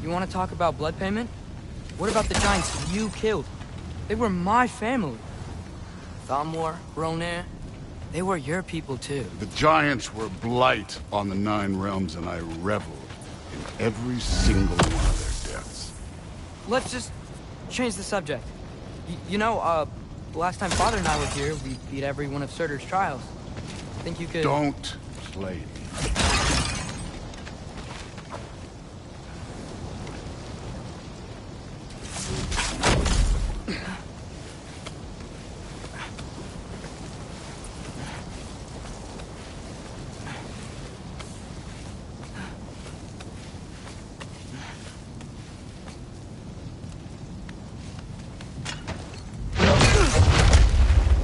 You want to talk about blood payment? What about the giants you killed? They were my family. Thamor, Ronin, they were your people too. The giants were blight on the 9 realms, and I reveled in every single one of their deaths. Let's just change the subject. You know, the last time Father and I were here, we beat every one of Surtur's trials. Think you could... Don't play me.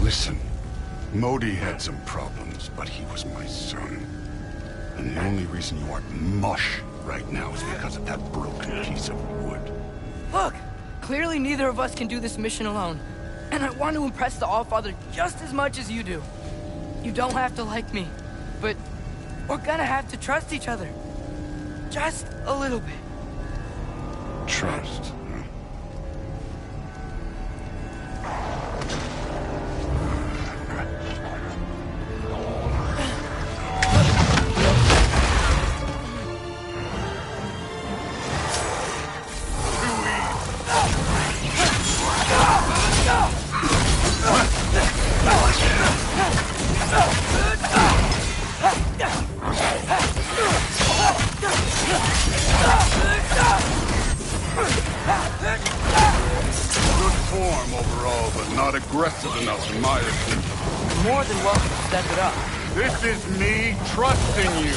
Listen, Modi had some problems, but he was my son. And the only reason you aren't mush right now is because of that broken piece of wood. Look! Clearly neither of us can do this mission alone. And I want to impress the Allfather just as much as you do. You don't have to like me, but we're gonna have to trust each other. Just a little bit. Trust, huh? Good form overall, but not aggressive enough in my opinion. More than welcome to step it up. This is me trusting you.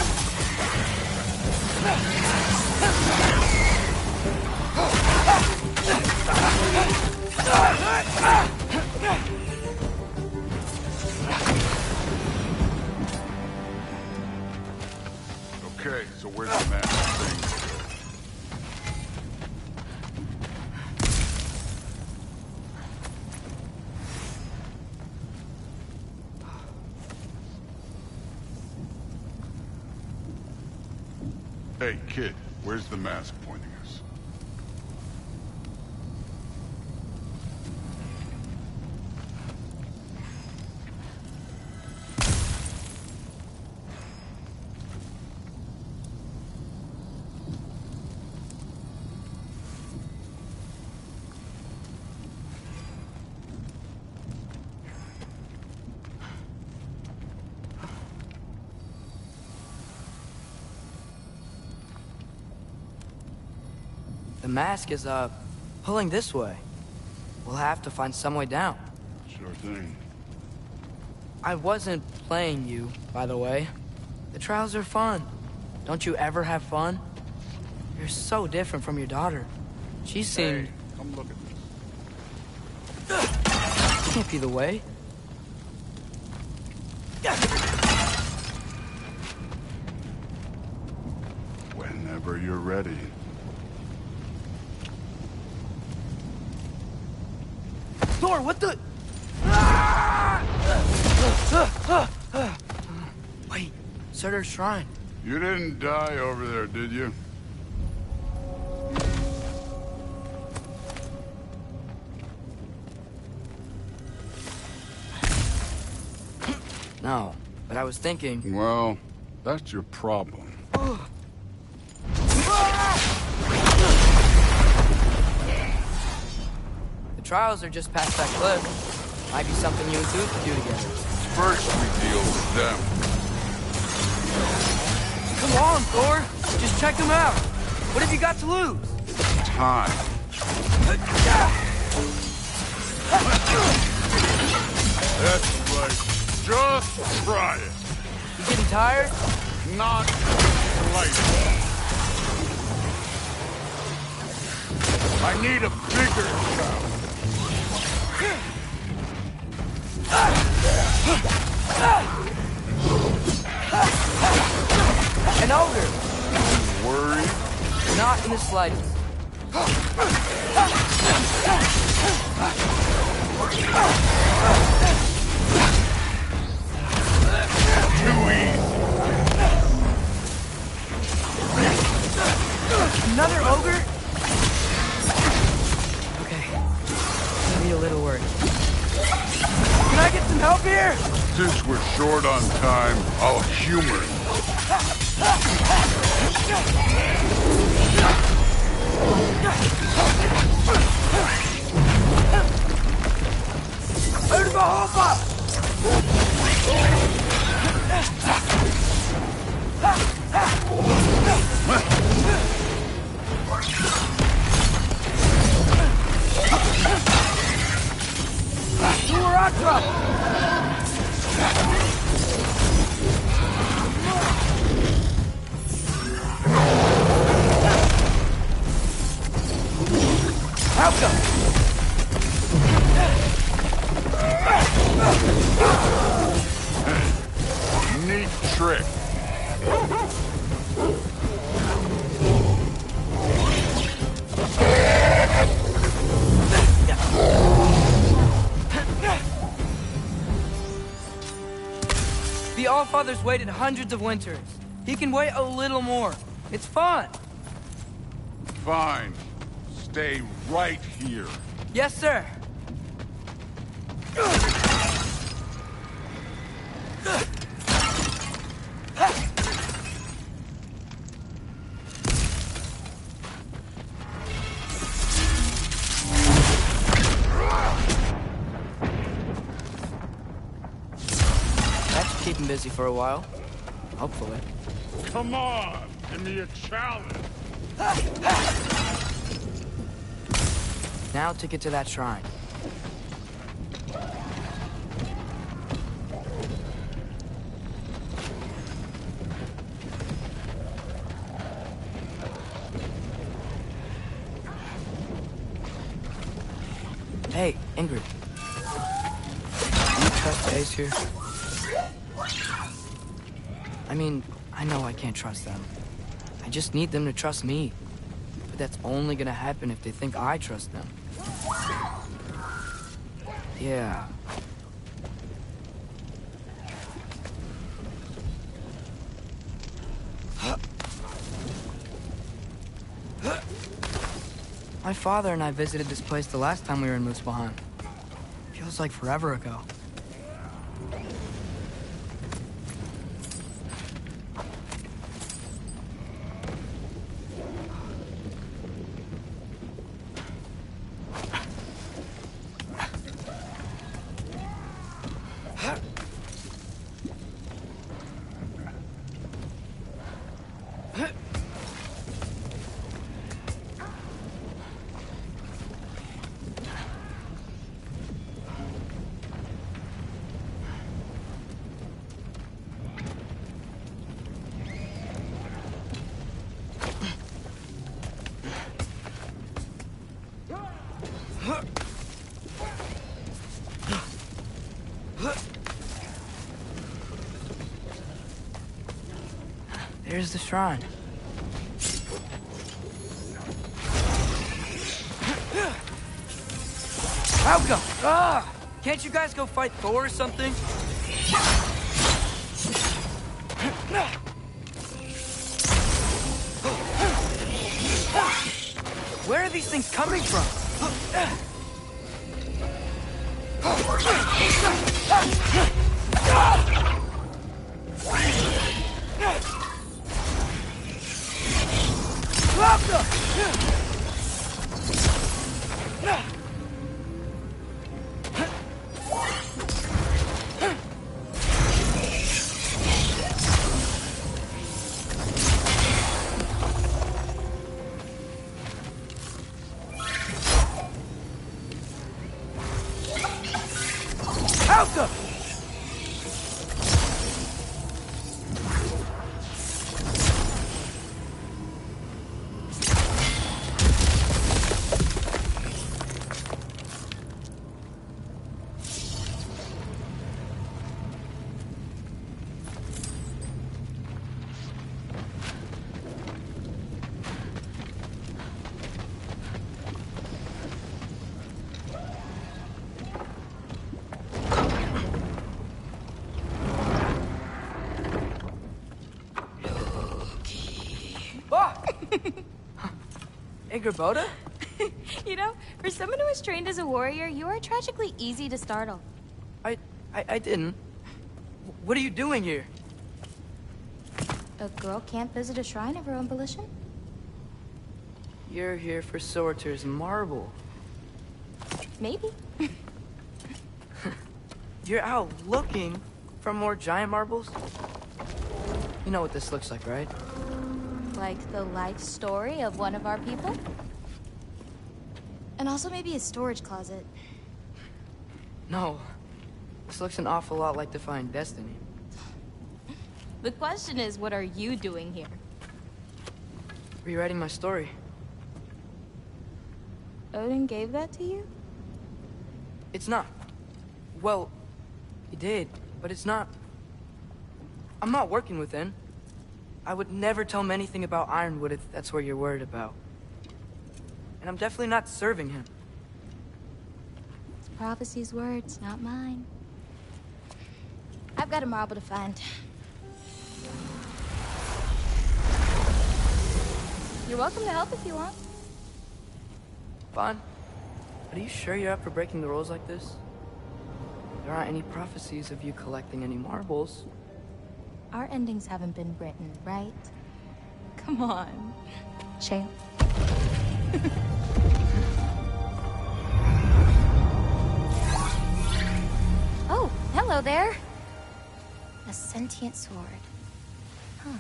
Okay, so where's the mask thing? Hey, kid, where's the mask pointing us? The mask is, pulling this way. We'll have to find some way down. Sure thing. I wasn't playing you, by the way. The trials are fun. Don't you ever have fun? You're so different from your daughter. She seemed... Hey, come look at this. Can't be the way. Whenever you're ready. Thor, what the... Wait, Surtur's shrine. You didn't die over there, did you? No, but I was thinking... Well, that's your problem. The trials are just past that cliff. Might be something you and Duke could do together. First we deal with them. Come on, Thor. Just check them out. What have you got to lose? Time. That's right. Just try it. You getting tired? Not slightly. I need a bigger shot. An ogre. Worried? Not in the slightest. Too easy. Another ogre? a little worried. Can I get some help here? Since we're short on time, I'll humor you. Neat trick. The Allfather's waited hundreds of winters. He can wait a little more. It's fun. Fine. Stay right here. Yes, sir. That should keep him busy for a while. Hopefully. Come on! Give me a challenge! Now to get to that shrine. Hey, Ingrid. Do you trust Ace here? I mean, I know I can't trust them. I just need them to trust me. But that's only gonna happen if they think I trust them. Yeah. My father and I visited this place the last time we were in Muspelheim. Feels like forever ago. There's the shrine. Outcome! Ah! Can't you guys go fight Thor or something? Where are these things coming from? Ingrid? You know, for someone who was trained as a warrior, you are tragically easy to startle. I didn't. What are you doing here? A girl can't visit a shrine of her own volition? You're here for Sorter's marble. Maybe. You're out looking for more giant marbles? You know what this looks like, right? Like the life story of one of our people? And also maybe a storage closet. No. This looks an awful lot like Defying Destiny. The question is, what are you doing here? Rewriting my story. Odin gave that to you? It's not. Well, he did, but it's not. I'm not working with him. I would never tell him anything about Ironwood if that's what you're worried about. And I'm definitely not serving him. It's prophecy's words, not mine. I've got a marble to find. You're welcome to help if you want. Fine. But are you sure you're up for breaking the rules like this? There aren't any prophecies of you collecting any marbles. Our endings haven't been written, right? Come on, champ. Oh, hello there. A sentient sword. Huh.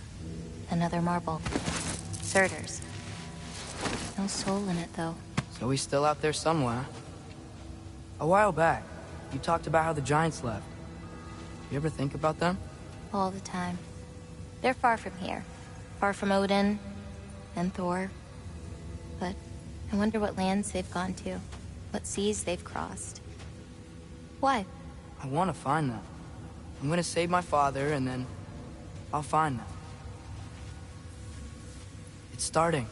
Another marble. Surtur's. No soul in it, though. So he's still out there somewhere. A while back, you talked about how the giants left. You ever think about them? All the time. They're far from here. Far from Odin and Thor. But I wonder what lands they've gone to. What seas they've crossed. Why? I want to find them. I'm gonna save my father, and then I'll find them. It's starting.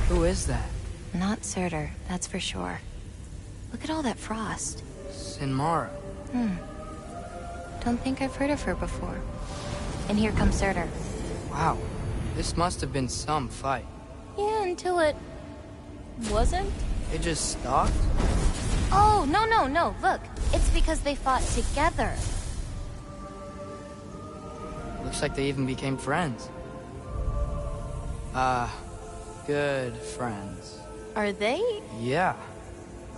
Who is that? Not Surtur, that's for sure. Look at all that frost. Sinmara. Don't think I've heard of her before. And here comes Surtur. Wow. This must have been some fight. Yeah, until it... wasn't? It just stopped? Oh, no. Look, it's because they fought together. Looks like they even became friends. Good friends. Are they? Yeah.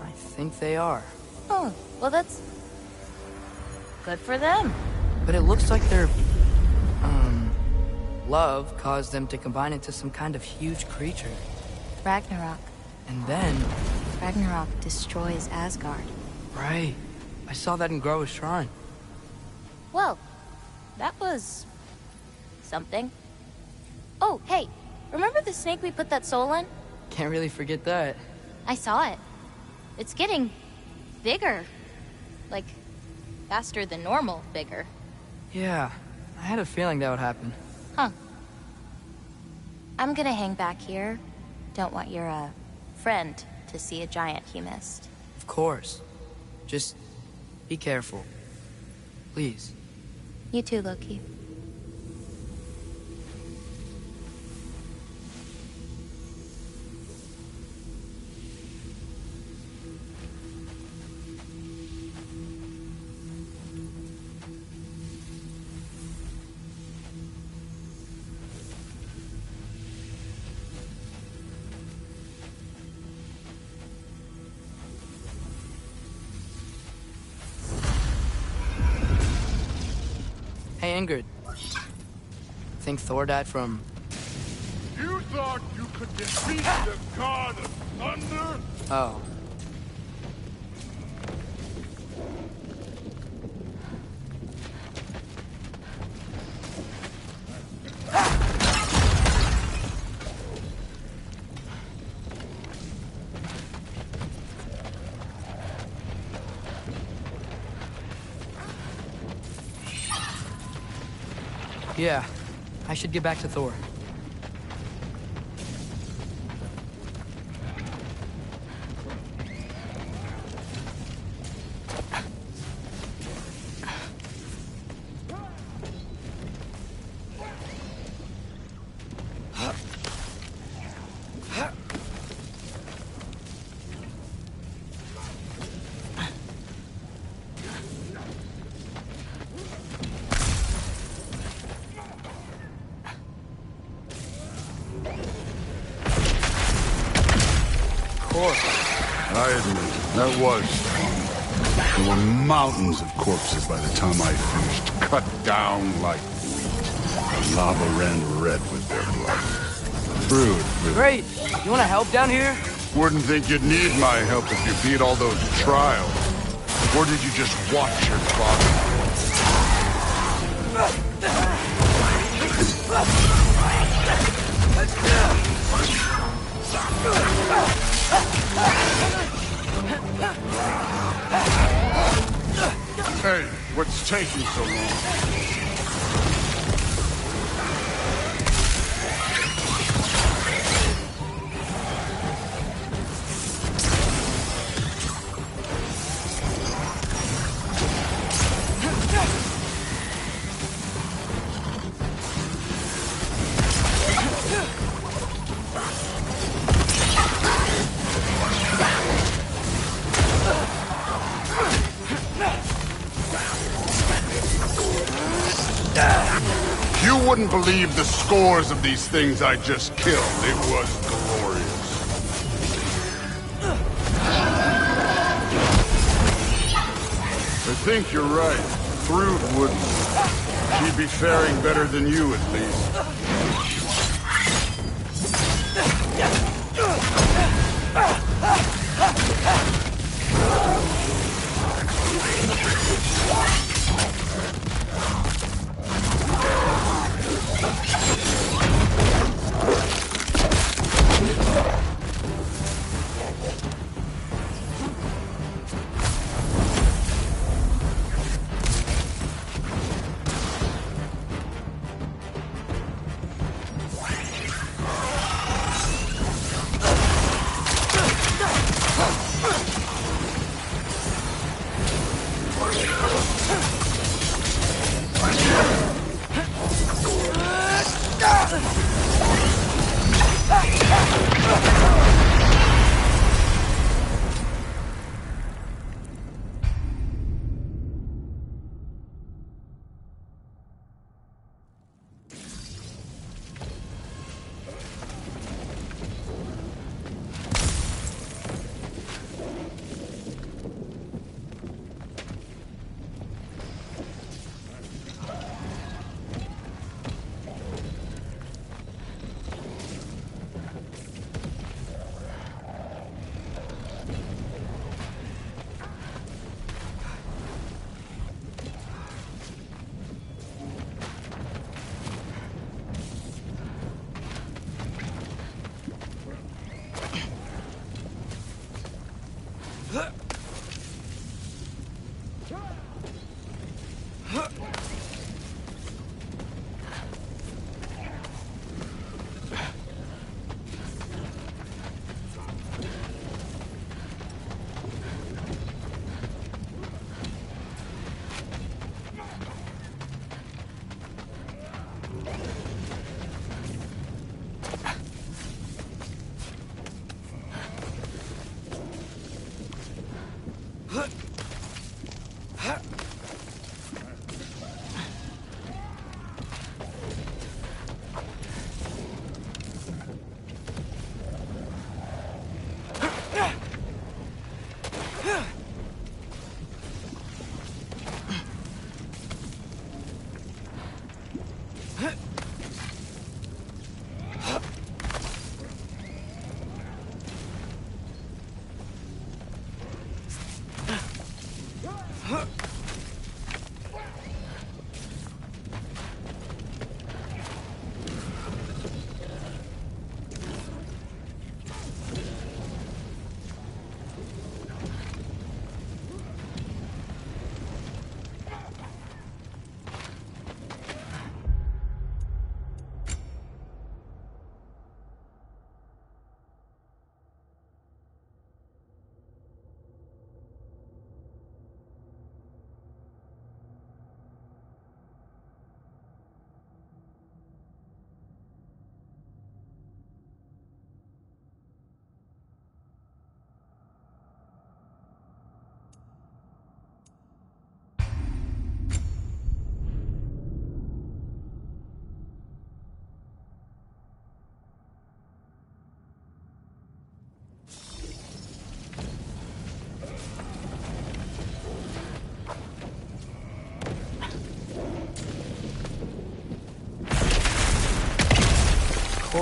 I think they are. Oh, well that's... good for them. But it looks like their... love caused them to combine into some kind of huge creature. Ragnarok. And then... Ragnarok destroys Asgard. Right. I saw that in Groa's shrine. Well, that was... something. Oh, hey, remember the snake we put that soul in? Can't really forget that. I saw it. It's getting... bigger. Like, faster than normal bigger. Yeah, I had a feeling that would happen. Huh. I'm gonna hang back here. Don't want your, friend to see a giant he missed. Of course. Just be careful. Please. You too, Loki. Hey, Ingrid. Think Thor died from... You thought you could defeat the god of thunder? Oh. Yeah, I should get back to Thor. corpse. I admit, that was fun. There were mountains of corpses by the time I finished, cut down like wheat. The lava ran red with their blood. Crude, really. Great. You want to help down here? Wouldn't think you'd need my help if you beat all those trials. Or did you just watch your father? Hey, what's taking so long? You wouldn't believe the scores of these things I just killed. It was glorious. I think you're right. Thrud wouldn't. She'd be faring better than you, at least.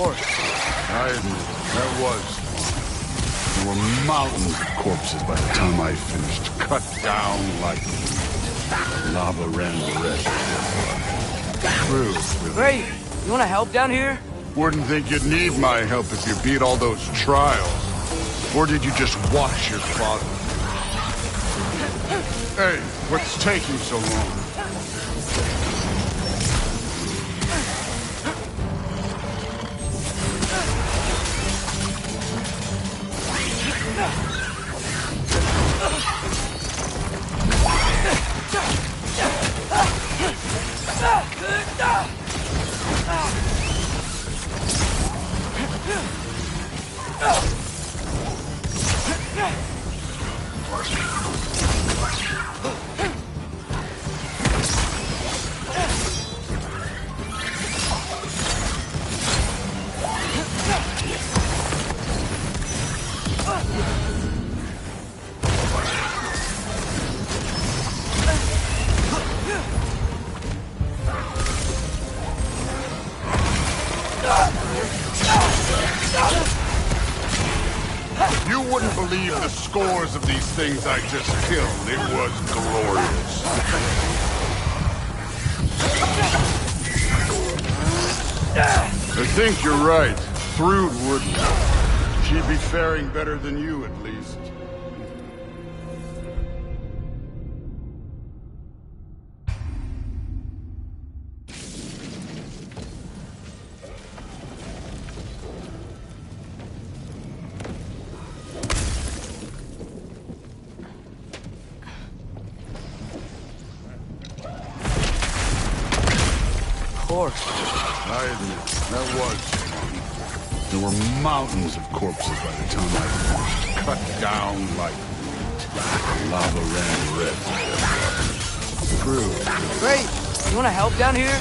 course. I admit, that was fun. There were mountains of corpses by the time I finished, cut down like meat. Lava ran red. True. Great. You want to help down here? Wouldn't think you'd need my help if you beat all those trials. Or did you just watch your father? Hey, what's taking so long? You wouldn't believe the scores of these things I just killed. It was glorious. I think you're right. Thrud wouldn't. She'd be faring better than you, at least. I admit, that was fun. There were mountains of corpses by the time I finished, cut down like meat. The lava ran red. True. Great. You want to help down here?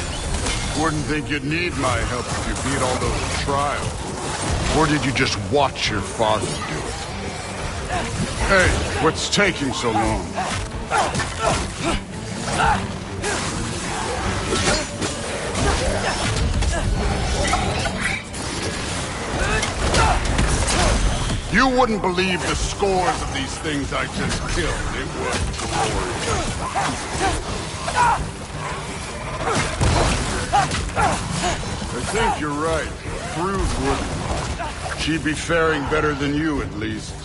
Wouldn't think you'd need my help if you beat all those trials. Or did you just watch your father do it? Hey, what's taking so long? You wouldn't believe the scores of these things I just killed. It was glorious. I think you're right. Thrud wouldn't. She'd be faring better than you, at least.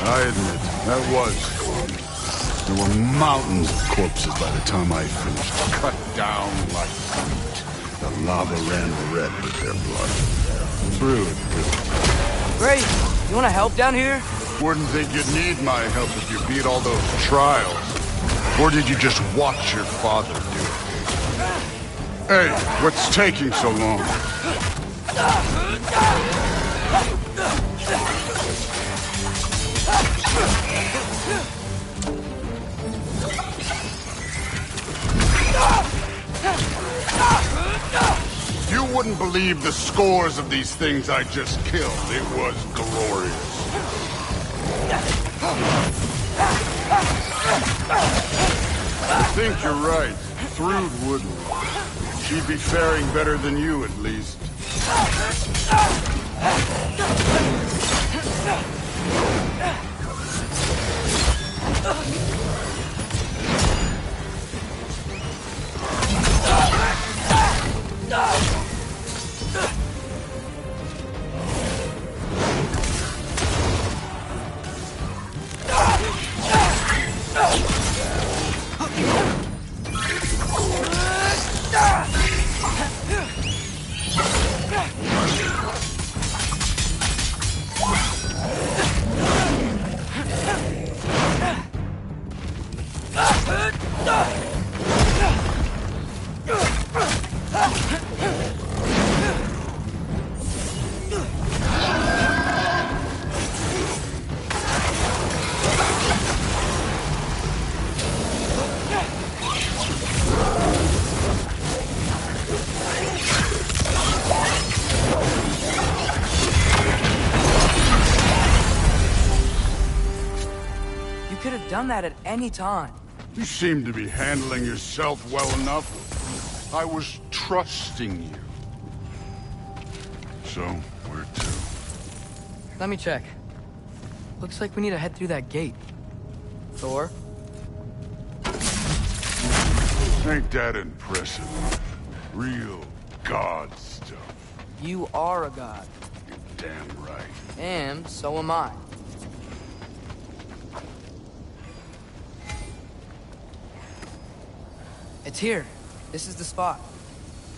I admit, that was fun. There were mountains of corpses by the time I finished, cut down like meat. The lava ran red with their blood. True. Great. You want to help down here? Wouldn't think you'd need my help if you beat all those trials. Or did you just watch your father do it? Hey, what's taking so long? You wouldn't believe the scores of these things I just killed. It was glorious. I think you're right. Thrud wouldn't. She'd be faring better than you, at least. done that at any time. You seem to be handling yourself well enough. I was trusting you. So, where to? Let me check. Looks like we need to head through that gate. Thor? Ain't that impressive? Real god stuff. You are a god. You're damn right. And so am I. It's here. This is the spot.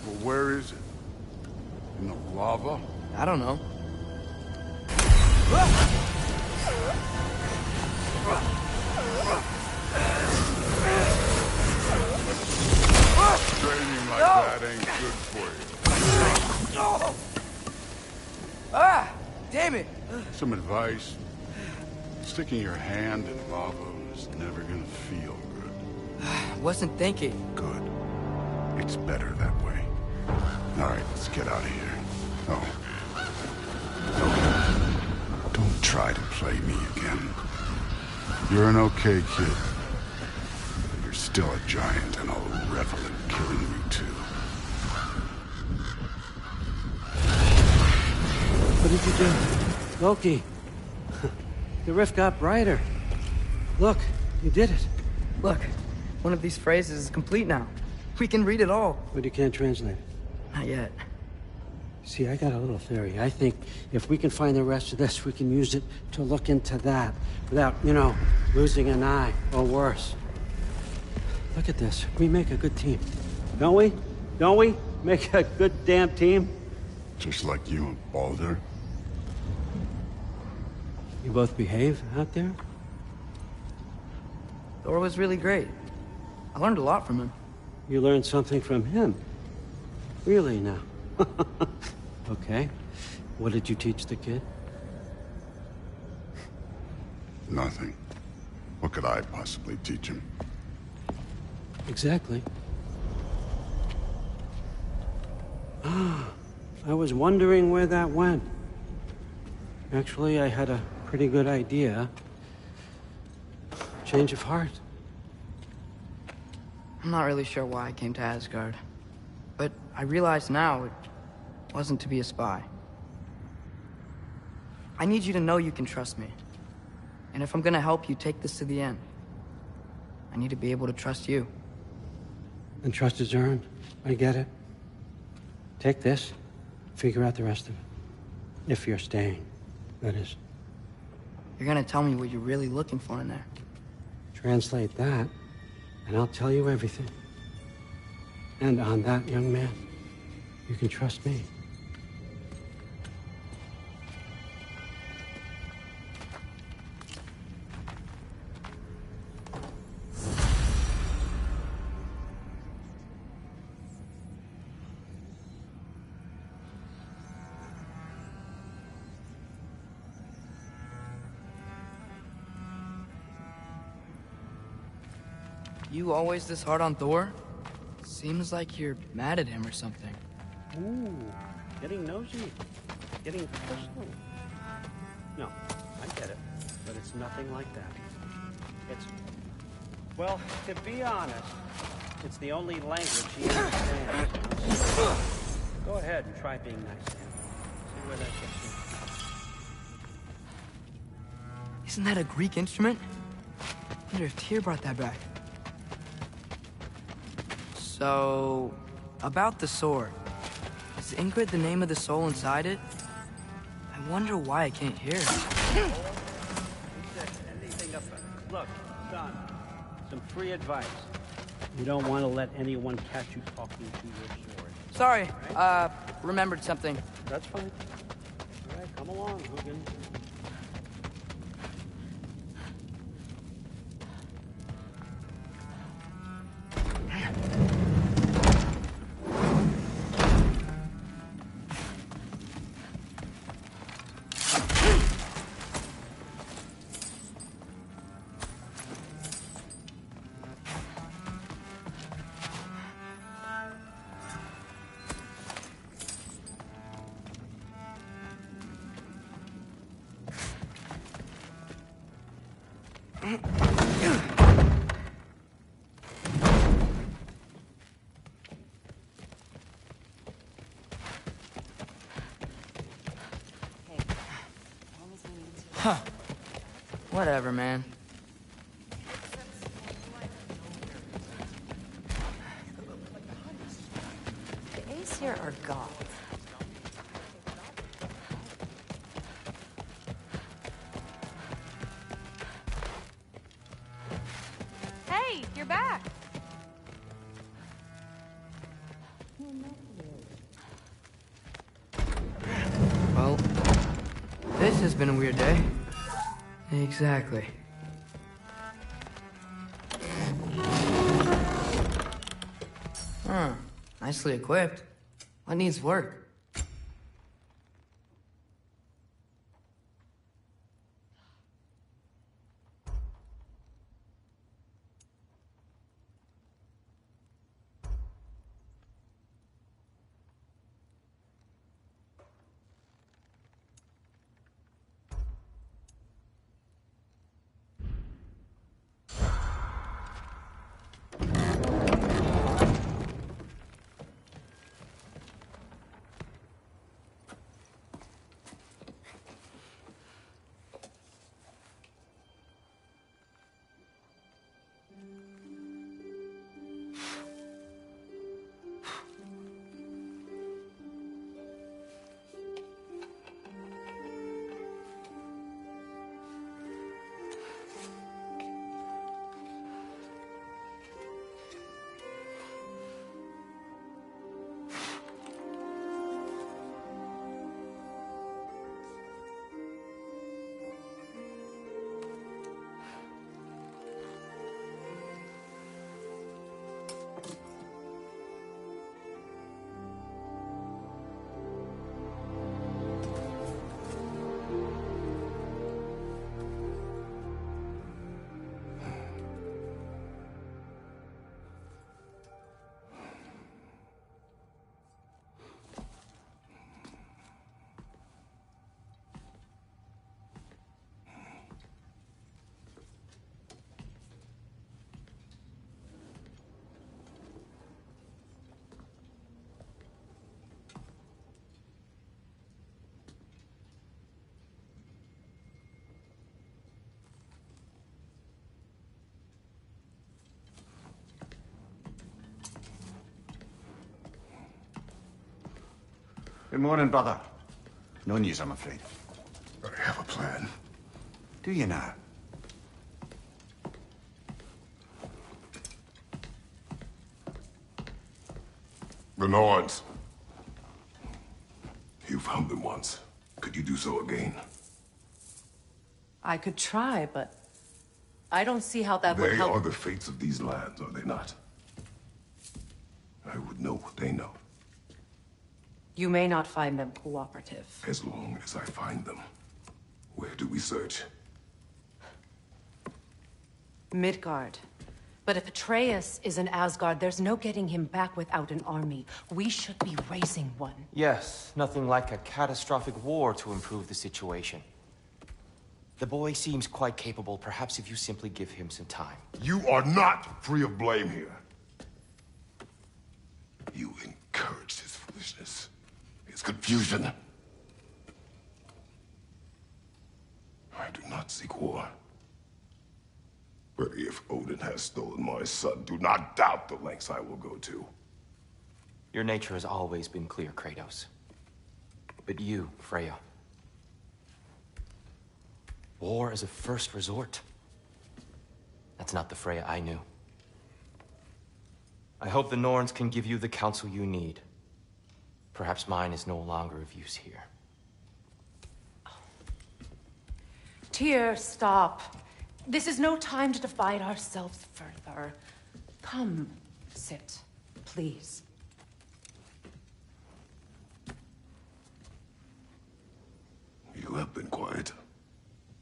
Well, where is it? In the lava? I don't know. Training like that ain't good for you. Ah! Damn it! Some advice. Sticking your hand in lava is never gonna feel good. Wasn't thinking. Good. It's better that way. Alright, let's get out of here. Oh. Okay. Don't try to play me again. You're an okay kid. But you're still a giant, and I'll revel in killing you too. What did you do? Loki. The rift got brighter. Look, you did it. Look, one of these phrases is complete now. We can read it all. But you can't translate it. Not yet. See, I got a little theory. I think if we can find the rest of this, we can use it to look into that without, you know, losing an eye or worse. Look at this. We make a good team. Don't we? Don't we? Make a good damn team? Just like you and Baldur. You both behave out there? Thor was really great. I learned a lot from him. You learned something from him? Really now? Okay. What did you teach the kid? Nothing. What could I possibly teach him? Exactly. I was wondering where that went. Actually, I had a pretty good idea. Change of heart. I'm not really sure why I came to Asgard. But I realize now it wasn't to be a spy. I need you to know you can trust me. And if I'm gonna help you take this to the end, I need to be able to trust you. And trust is earned. I get it. Take this, figure out the rest of it. If you're staying, that is. You're gonna tell me what you're really looking for in there. Translate that, and I'll tell you everything. And on that, young man, you can trust me. You always this hard on Thor? Seems like you're mad at him or something. Ooh, getting nosy. Getting personal. No, I get it. But it's nothing like that. It's... Well, to be honest, it's the only language he understands. Go ahead and try being nice to him. See where that gets you. Isn't that a Greek instrument? I wonder if Tyr brought that back. So, about the sword. Is Ingrid the name of the soul inside it? I wonder why I can't hear it. Look, son, some free advice. You don't want to let anyone catch you talking to your sword. Sorry, remembered something. That's fine. All right, come along, Hugin. Whatever, man. The A's here are goth. Hey, you're back. Well, this has been a weird day. Exactly. Huh. Nicely equipped. What needs work? Good morning, brother. No news, I'm afraid. I have a plan. Do you now? The Norns. You found them once. Could you do so again? I could try, but I don't see how that would They help. are the fates of these lands, are they not? I would know what they know, You may not find them cooperative. as long as I find them. Where do we search? Midgard. But if Atreus is in Asgard, there's no getting him back without an army. We should be raising one. Yes, nothing like a catastrophic war to improve the situation. The boy seems quite capable. Perhaps if you simply give him some time. You are not free of blame here. You encouraged his foolishness, his confusion. I do not seek war. But if Odin has stolen my son, do not doubt the lengths I will go to. Your nature has always been clear, Kratos. But you, Freya. War as a first resort. That's not the Freya I knew. I hope the Norns can give you the counsel you need. Perhaps mine is no longer of use here. Tyr, stop. This is no time to divide ourselves further. Come, sit, please. You have been quiet.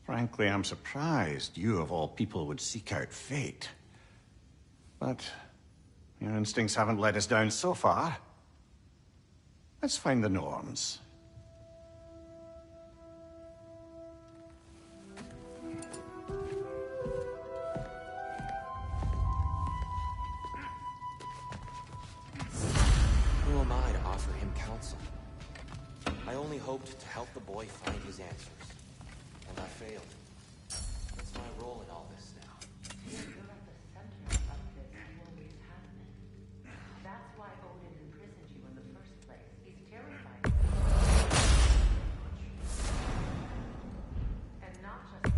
Frankly, I'm surprised you, of all people, would seek out fate. But your instincts haven't let us down so far. Let's find the Norns. Who am I to offer him counsel? I only hoped to help the boy find his answers. And I failed. What's my role in all this now? You're at the center of this. You always have been. That's why Odin imprisoned you in the first place. He's terrified of you. And not just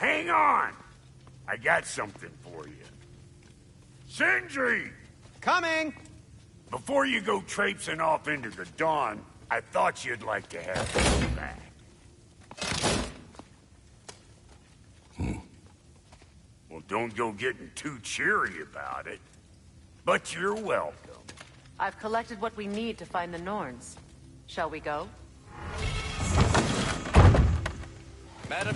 Hang on! I got something for you. Sindri! Coming! Before you go traipsing off into the dawn, I thought you'd like to have this back. Well, don't go getting too cheery about it. But you're welcome. I've collected what we need to find the Norns. Shall we go? Madam?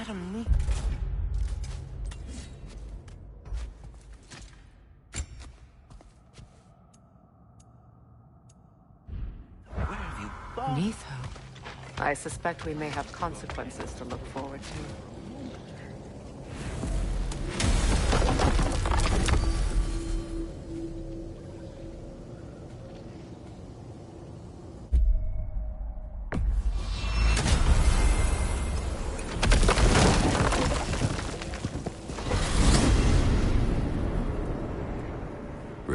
Madam Lee. Where have you gone? Neitho. I suspect we may have consequences to look forward to.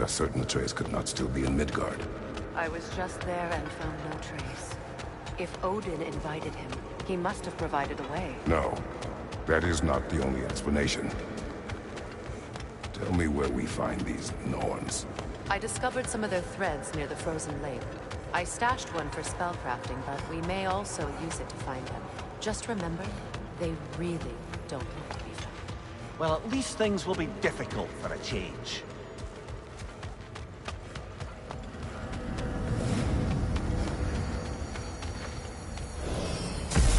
we are certain Atreus could not still be in Midgard. I was just there and found no trace. If Odin invited him, he must have provided a way. No, that is not the only explanation. Tell me where we find these Norns. I discovered some of their threads near the frozen lake. I stashed one for spellcrafting, but we may also use it to find them. Just remember, they really don't want to be found. Well, at least things will be difficult for a change.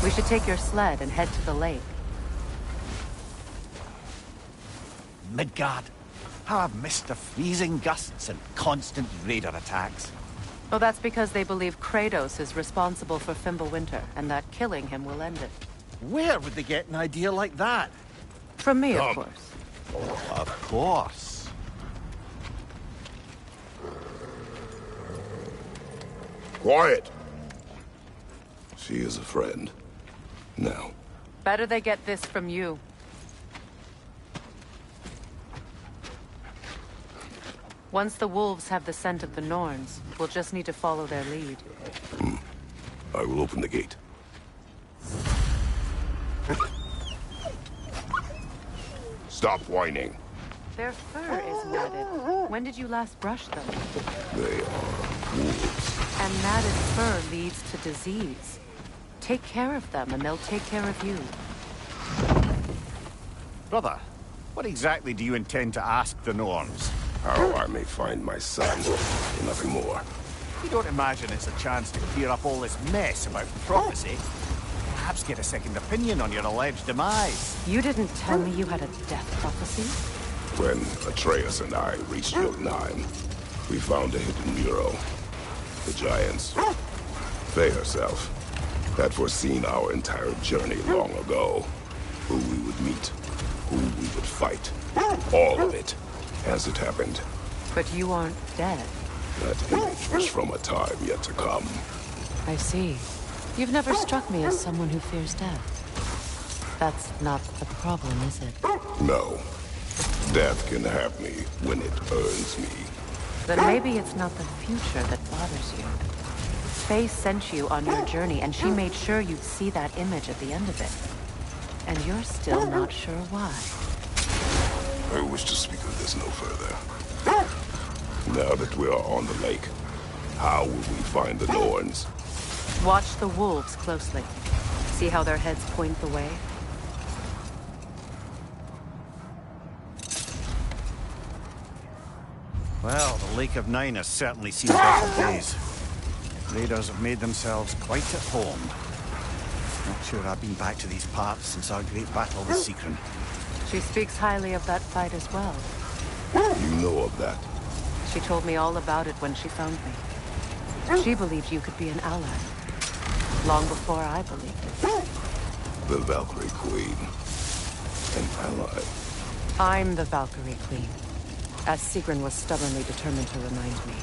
We should take your sled and head to the lake. Midgard. How I've missed the freezing gusts and constant raider attacks. Well, that's because they believe Kratos is responsible for Fimbulwinter, and that killing him will end it. Where would they get an idea like that? From me, of course. Of course. Quiet! She is a friend. Now. Better they get this from you. Once the wolves have the scent of the Norns, we'll just need to follow their lead. I will open the gate. Stop whining. Their fur is matted. When did you last brush them? They are wolves. And matted fur leads to disease. Take care of them, and they'll take care of you. Brother, what exactly do you intend to ask the Norns? How I may find my son, and nothing more. You don't imagine it's a chance to clear up all this mess about prophecy? Perhaps get a second opinion on your alleged demise. You didn't tell me you had a death prophecy? When Atreus and I reached Jotunheim, we found a hidden mural. The giants, Faye herself, had foreseen our entire journey long ago. Who we would meet, who we would fight. All of it, as it happened. But you aren't dead. That image was from a time yet to come. I see. You've never struck me as someone who fears death. That's not the problem, is it? No. Death can have me when it earns me. Then maybe it's not the future that bothers you. Faye sent you on your journey, and she made sure you'd see that image at the end of it. And you're still not sure why. I wish to speak of this no further. Now that we are on the lake, how will we find the Norns? Watch the wolves closely. See how their heads point the way? Well, the Lake of Nine has certainly seen better days. Raiders have made themselves quite at home. Not sure I've been back to these parts since our great battle with Seekron. She speaks highly of that fight as well. You know of that? She told me all about it when she found me. She believed you could be an ally. Long before I believed it. The Valkyrie Queen. An ally. I'm the Valkyrie Queen. As Seekron was stubbornly determined to remind me.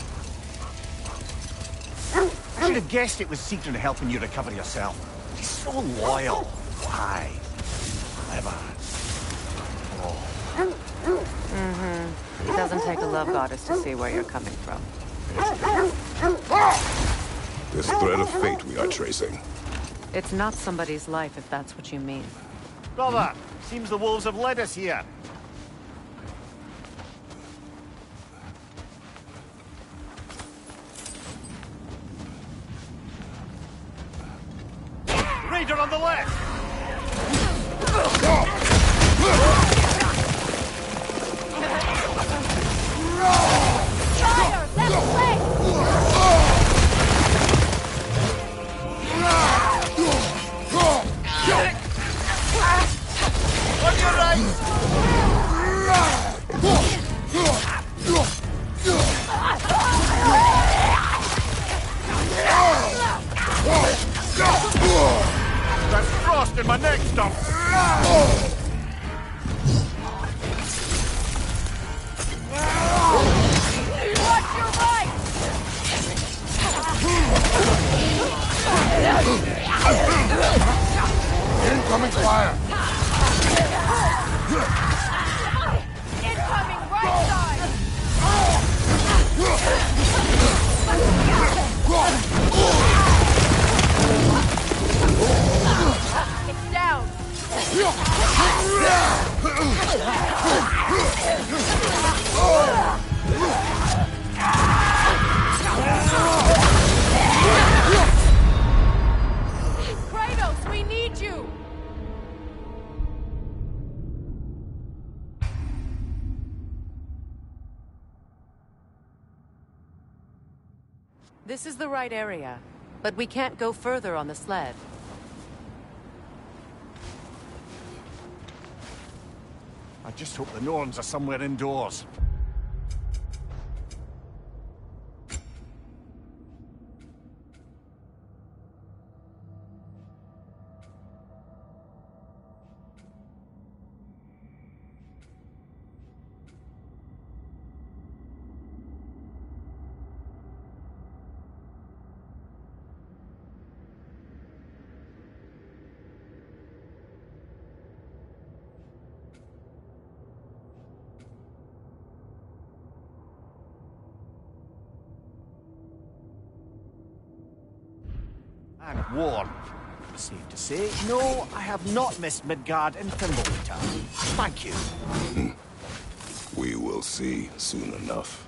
I should have guessed it was Seekron helping you recover yourself. He's so loyal. Why? Clever. It doesn't take a love goddess to see where you're coming from. This thread of fate we are tracing. It's not somebody's life, if that's what you mean. Brother, seems the wolves have led us here. Raider on the left! Fire! Left flank! On your right! That's frost in my neck stump! Watch your right! Incoming fire! Incoming right side! This is the right area, but we can't go further on the sled. I just hope the Norns are somewhere indoors. And warm. Safe to say, no, I have not missed Midgard in Thimbleweed. Thank you. We will see soon enough.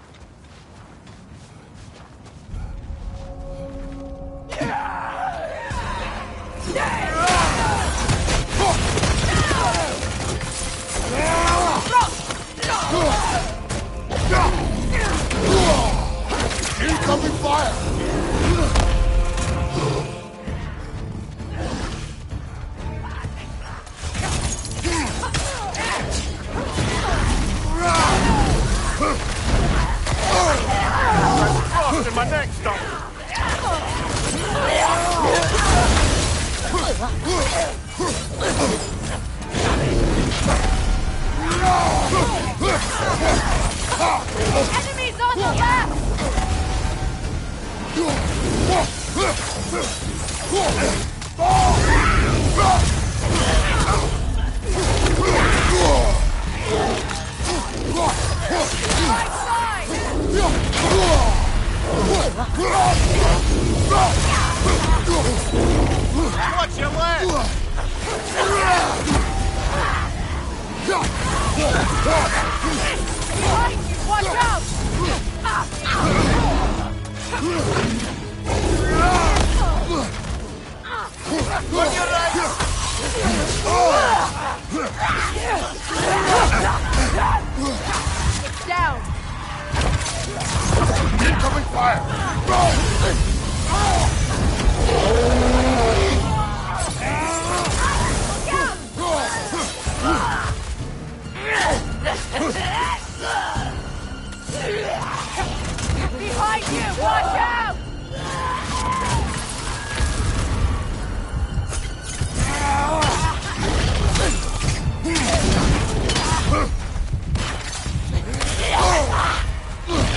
Incoming fire! Frost in my neck, stop! Enemies on the left! Right side! Watch your leg! Behind you! Watch out! On your right! It's down! Incoming fire! Behind you! Watch out!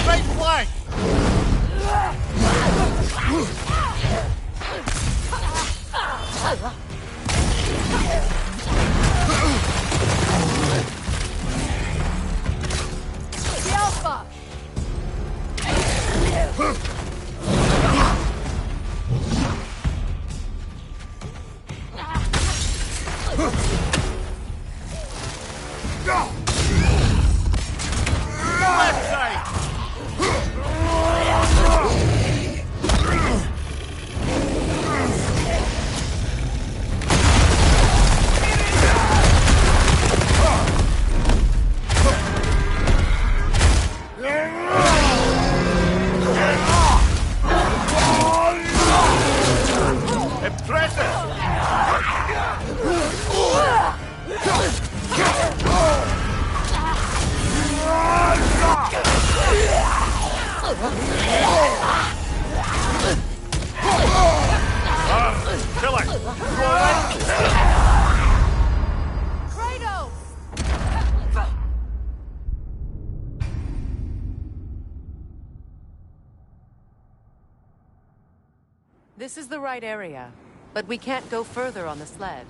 Right flank! The Alpha! Left side! Killer! You alright? Kratos! This is the right area, but we can't go further on the sled.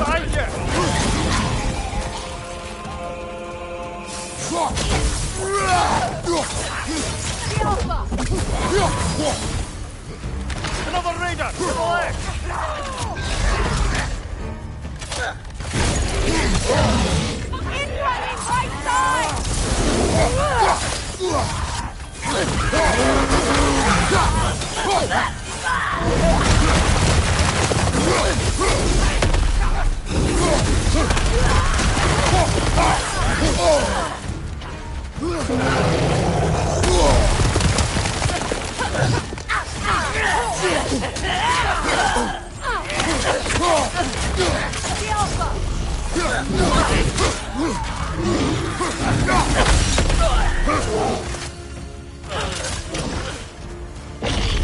Behind you! Another raider! To the left! Incoming right side!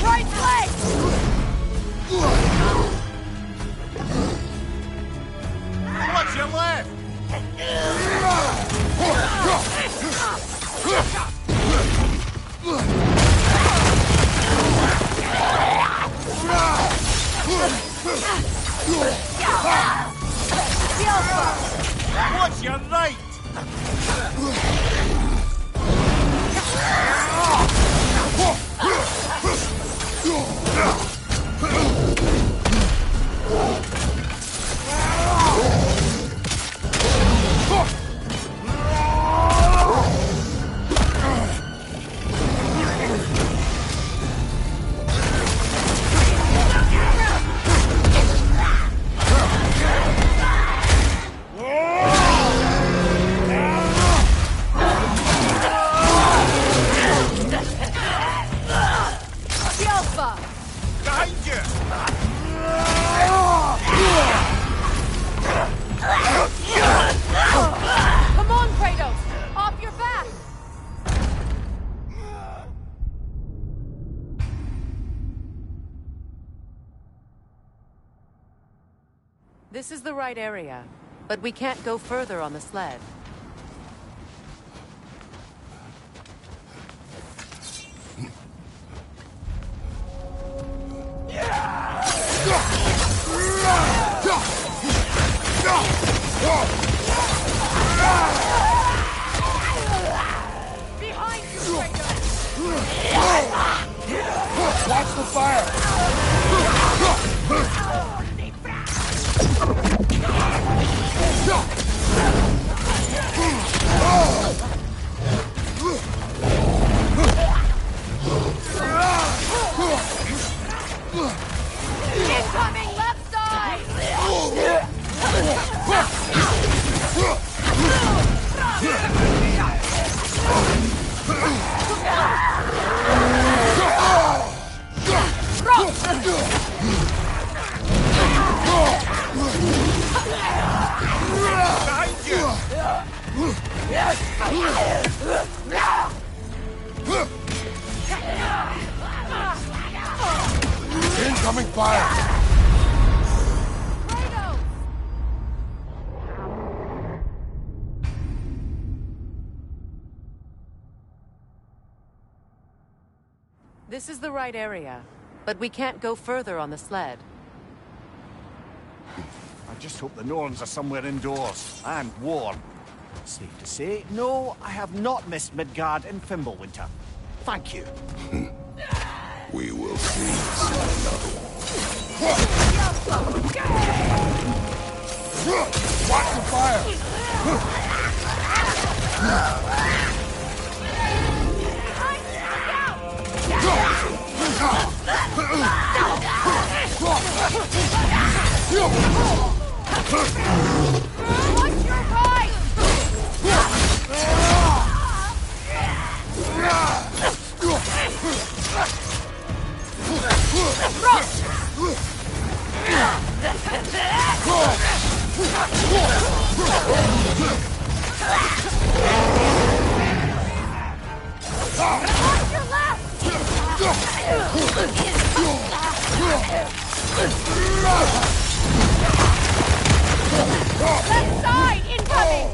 Right leg! Watch your left! Watch your right! Behind you! Come on, Kratos! Off your back! This is the right area, but we can't go further on the sled. Behind you, Kratos! Watch the fire! Incoming left side! Behind you! Incoming fire! Kratos! This is the right area, but we can't go further on the sled. I just hope the Norns are somewhere indoors and warm. Safe to say, no, I have not missed Midgard in Fimbulwinter. Thank you. We will see soon. Watch the fire! Watch your right! Watch your left! Left side incoming!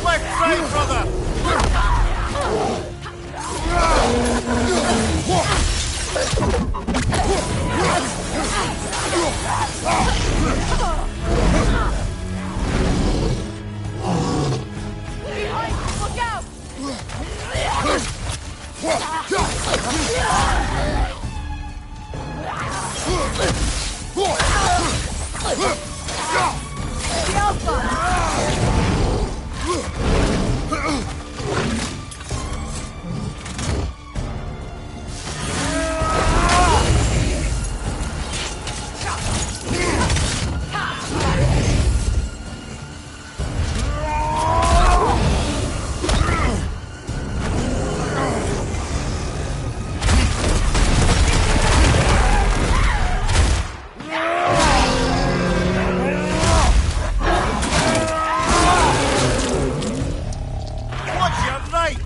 Left side, brother! Behind! Look out! The Alpha! What's your right?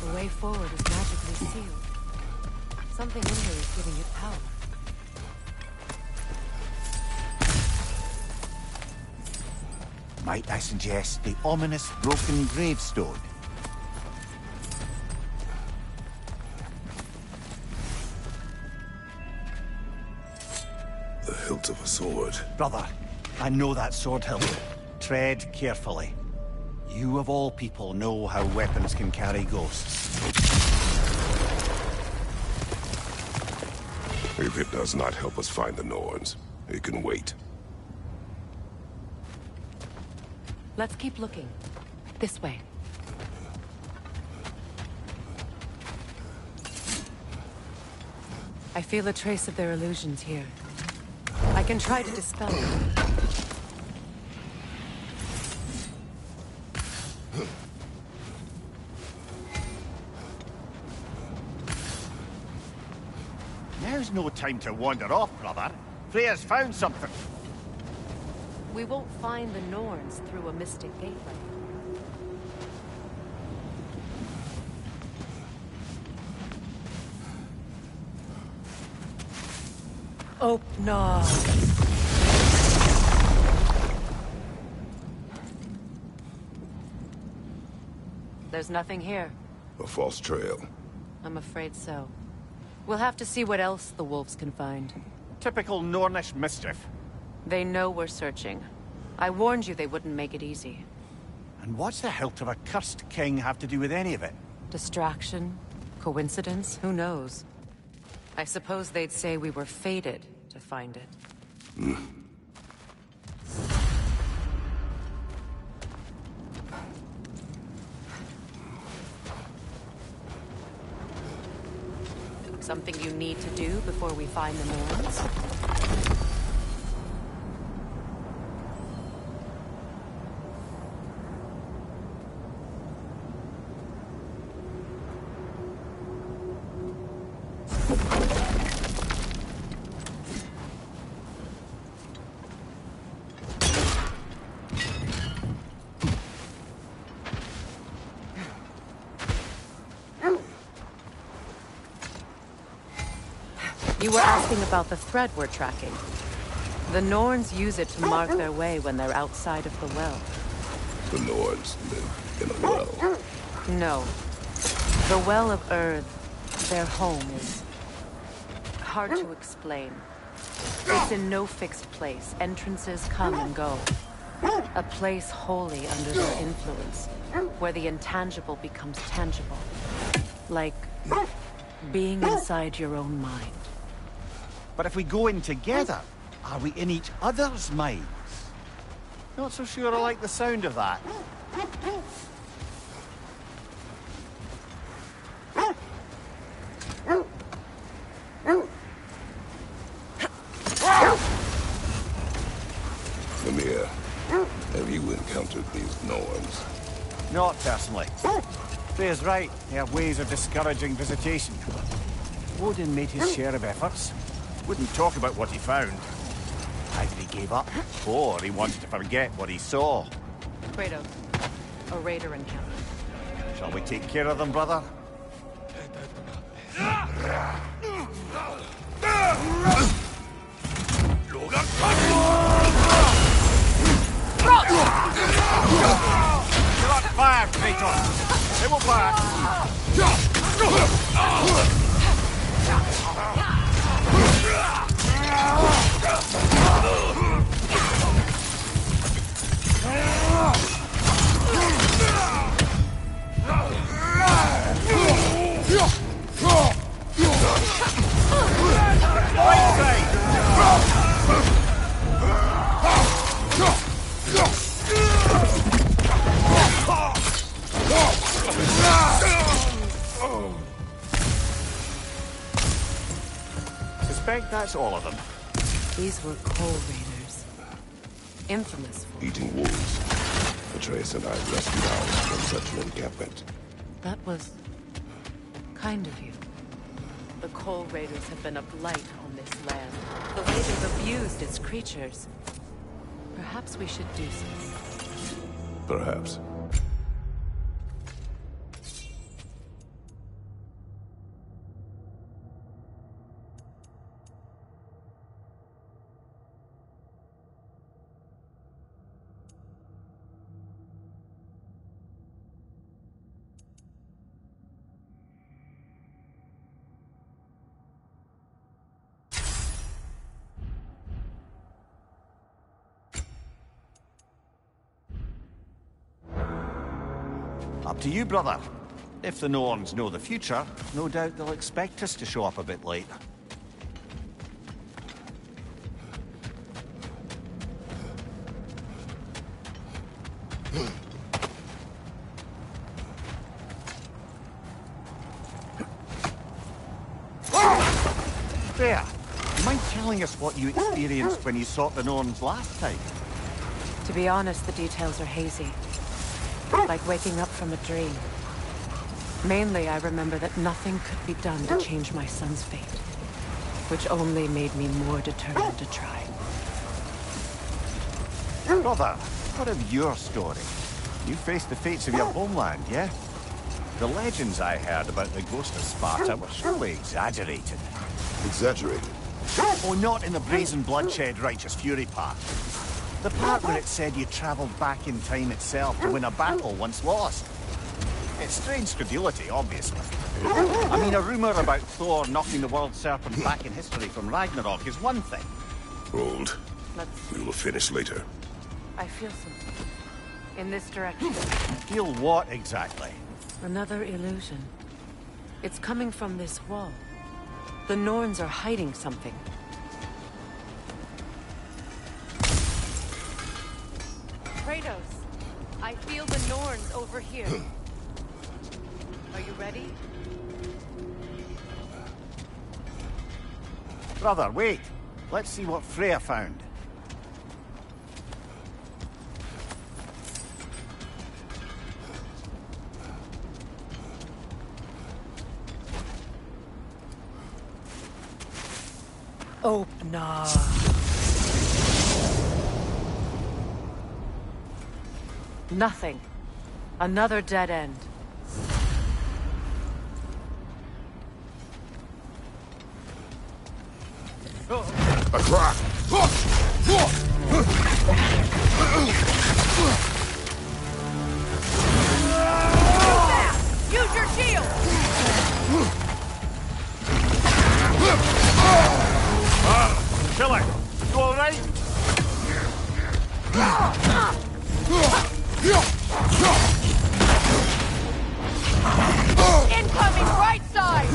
The way forward is magically sealed. Something in here is giving it power. Might I suggest the ominous broken gravestone? The hilt of a sword. Brother, I know that sword hilt. Tread carefully. You of all people know how weapons can carry ghosts. If it does not help us find the Norns, it can wait. Let's keep looking. This way. I feel a trace of their illusions here. I can try to dispel it. Now's no time to wander off, brother. Freya's found something. We won't find the Norns through a mystic gateway. Oh, no. There's nothing here. A false trail. I'm afraid so. We'll have to see what else the wolves can find. Typical Nornish mischief. They know we're searching. I warned you they wouldn't make it easy. And what's the hilt of a cursed king have to do with any of it? Distraction? Coincidence? Who knows? I suppose they'd say we were fated to find it. Something you need to do before we find the Norns? You were asking about the thread we're tracking. The Norns use it to mark their way when they're outside of the well. The Norns live in a well. No. The Well of Earth, their home, is hard to explain. It's in no fixed place. Entrances come and go. A place wholly under their influence, where the intangible becomes tangible. Like being inside your own mind. But if we go in together, are we in each other's minds? Not so sure I like the sound of that. Lemire, have you encountered these Norns? Not personally. Freya's right. They have ways of discouraging visitation. Odin made his share of efforts. Wouldn't talk about what he found. Either he gave up, or he wanted to forget what he saw. Kratos, a raider encounter. Shall we take care of them, brother? You're on fire, Kratos! They will fire! Suspect that's all of them. These were coal raiders. Infamous for... Eating wolves. Atreus and I rescued ours from such an encampment. That was... kind of you. The coal raiders have been a blight on this land. The way they've abused its creatures. Perhaps we should do something. Perhaps. Up to you, brother. If the Norns know the future, no doubt they'll expect us to show up a bit late. There. You mind telling us what you experienced when you sought the Norns last time? To be honest, the details are hazy. Like waking up from a dream. Mainly, I remember that nothing could be done to change my son's fate. Which only made me more determined to try. Brother, what of your story? You faced the fates of your homeland, yeah? The legends I heard about the ghost of Sparta were surely exaggerated. Exaggerated? Oh, not in the brazen bloodshed righteous fury part. The part where it said you travelled back in time itself to win a battle once lost. It's strange credulity, obviously. I mean, a rumour about Thor knocking the world serpent back in history from Ragnarok is one thing. Hold. We will finish later. I feel something. In this direction. Feel what exactly? Another illusion. It's coming from this wall. The Norns are hiding something. Kratos, I feel the Norns over here. Are you ready? Brother, wait. Let's see what Freya found. Oh, no. Nothing. Another dead end. A crack! Use your shield! Killer, you alright? Incoming right side!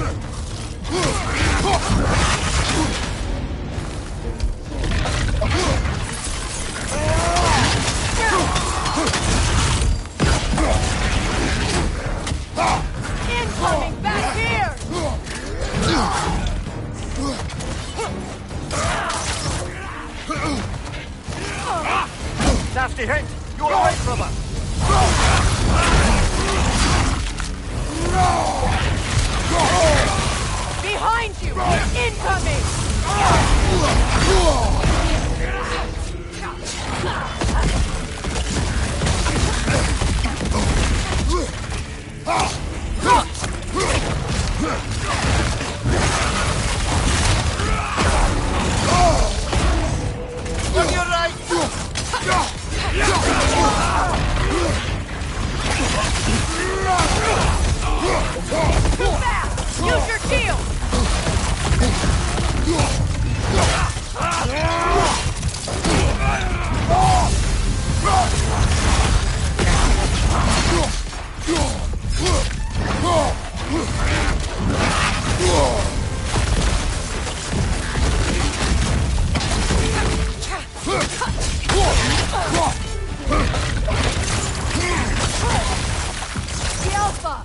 Incoming back here! Nasty hit! You alright, brother? Behind you! Incoming! On your right! Too fast! Use your shield! The Alpha!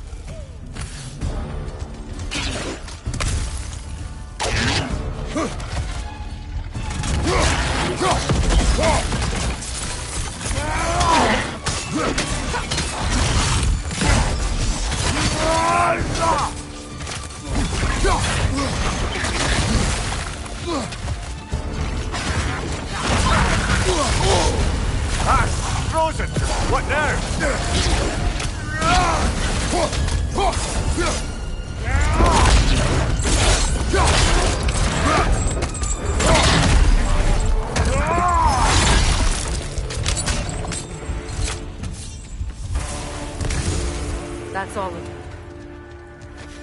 Frozen! What now? That's all of it.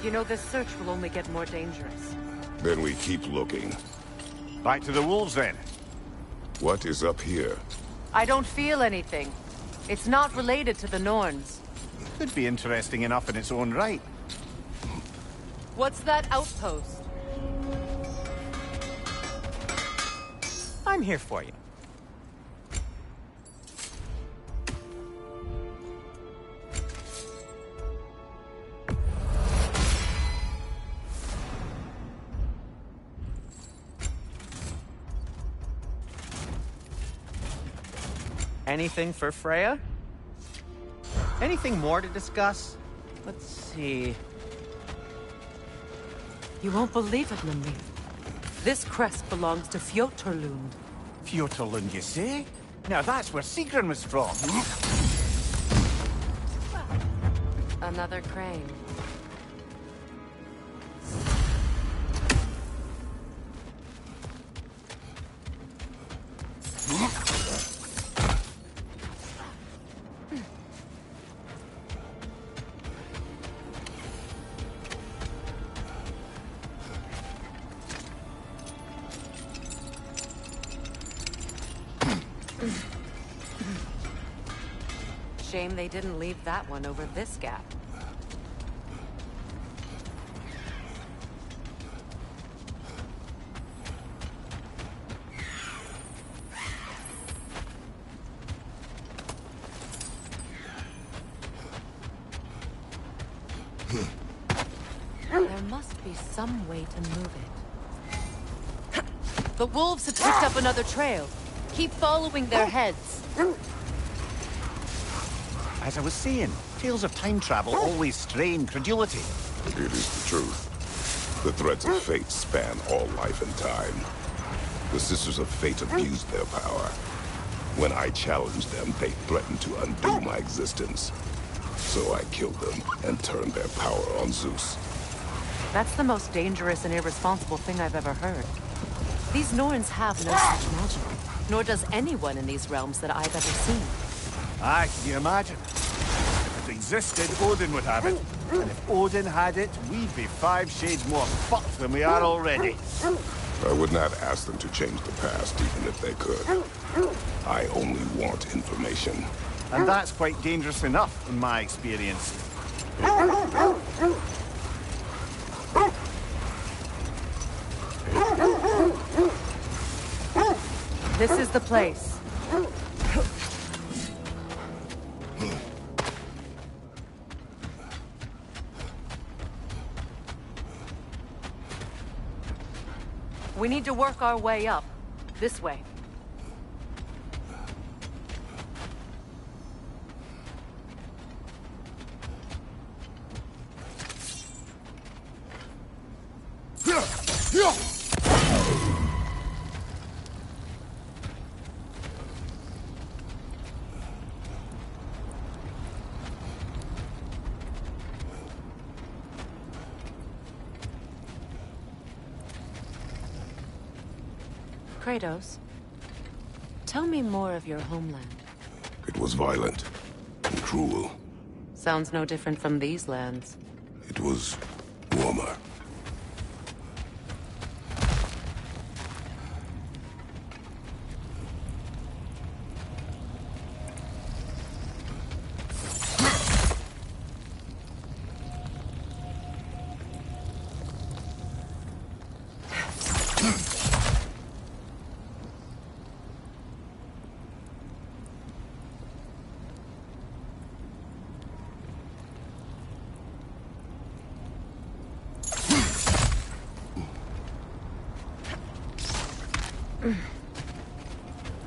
You know, this search will only get more dangerous. Then we keep looking. Back to the wolves, then. What is up here? I don't feel anything. It's not related to the Norns. Could be interesting enough in its own right. What's that outpost? I'm here for you. Anything for Freya? Anything more to discuss? Let's see. You won't believe it, Nynaeve. This crest belongs to Fjotorlund. Fjotorlund, you say? Now that's where Sigrun was from. Another crane. Shame they didn't leave that one over this gap. There must be some way to move it. The wolves have picked up another trail. Keep following their heads. As I was saying, tales of time travel always strain credulity. It is the truth. The threads of fate span all life and time. The Sisters of Fate abused their power. When I challenged them, they threatened to undo my existence. So I killed them and turned their power on Zeus. That's the most dangerous and irresponsible thing I've ever heard. These Norns have no such magic, nor does anyone in these realms that I've ever seen. Aye, can you imagine? If it existed, Odin would have it. And if Odin had it, we'd be 5 shades more fucked than we are already. I would not ask them to change the past, even if they could. I only want information. And that's quite dangerous enough, in my experience. This is the place. We need to work our way up. This way. Kratos, tell me more of your homeland. It was violent and cruel. Sounds no different from these lands. It was warmer.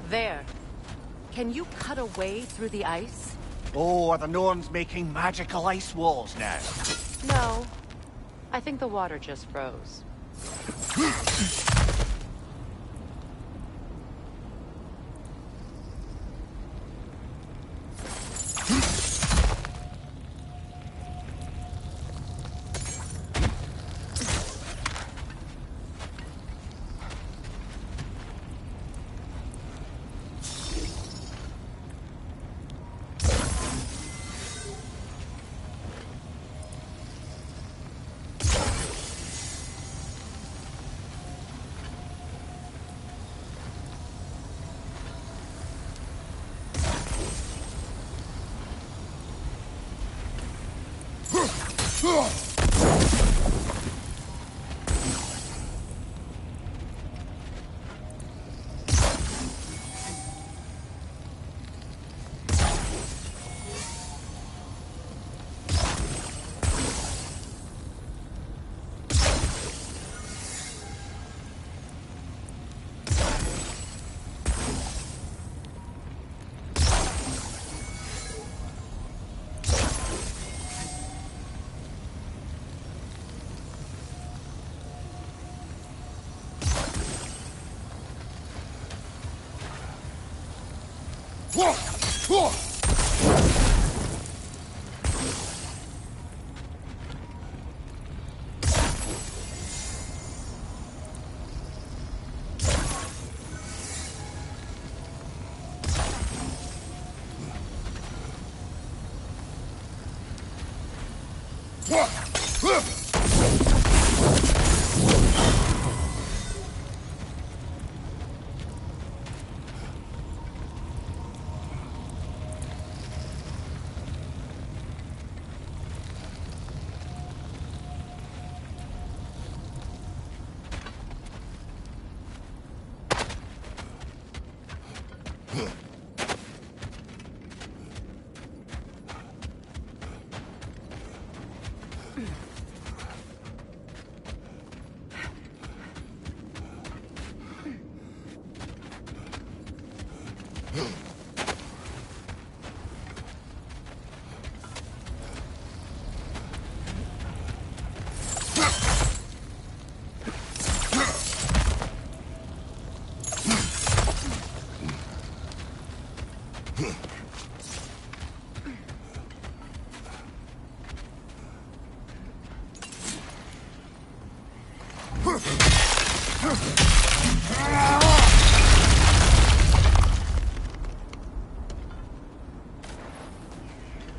There. Can you cut a way through the ice? Oh, are the Norns making magical ice walls now? No. I think the water just froze.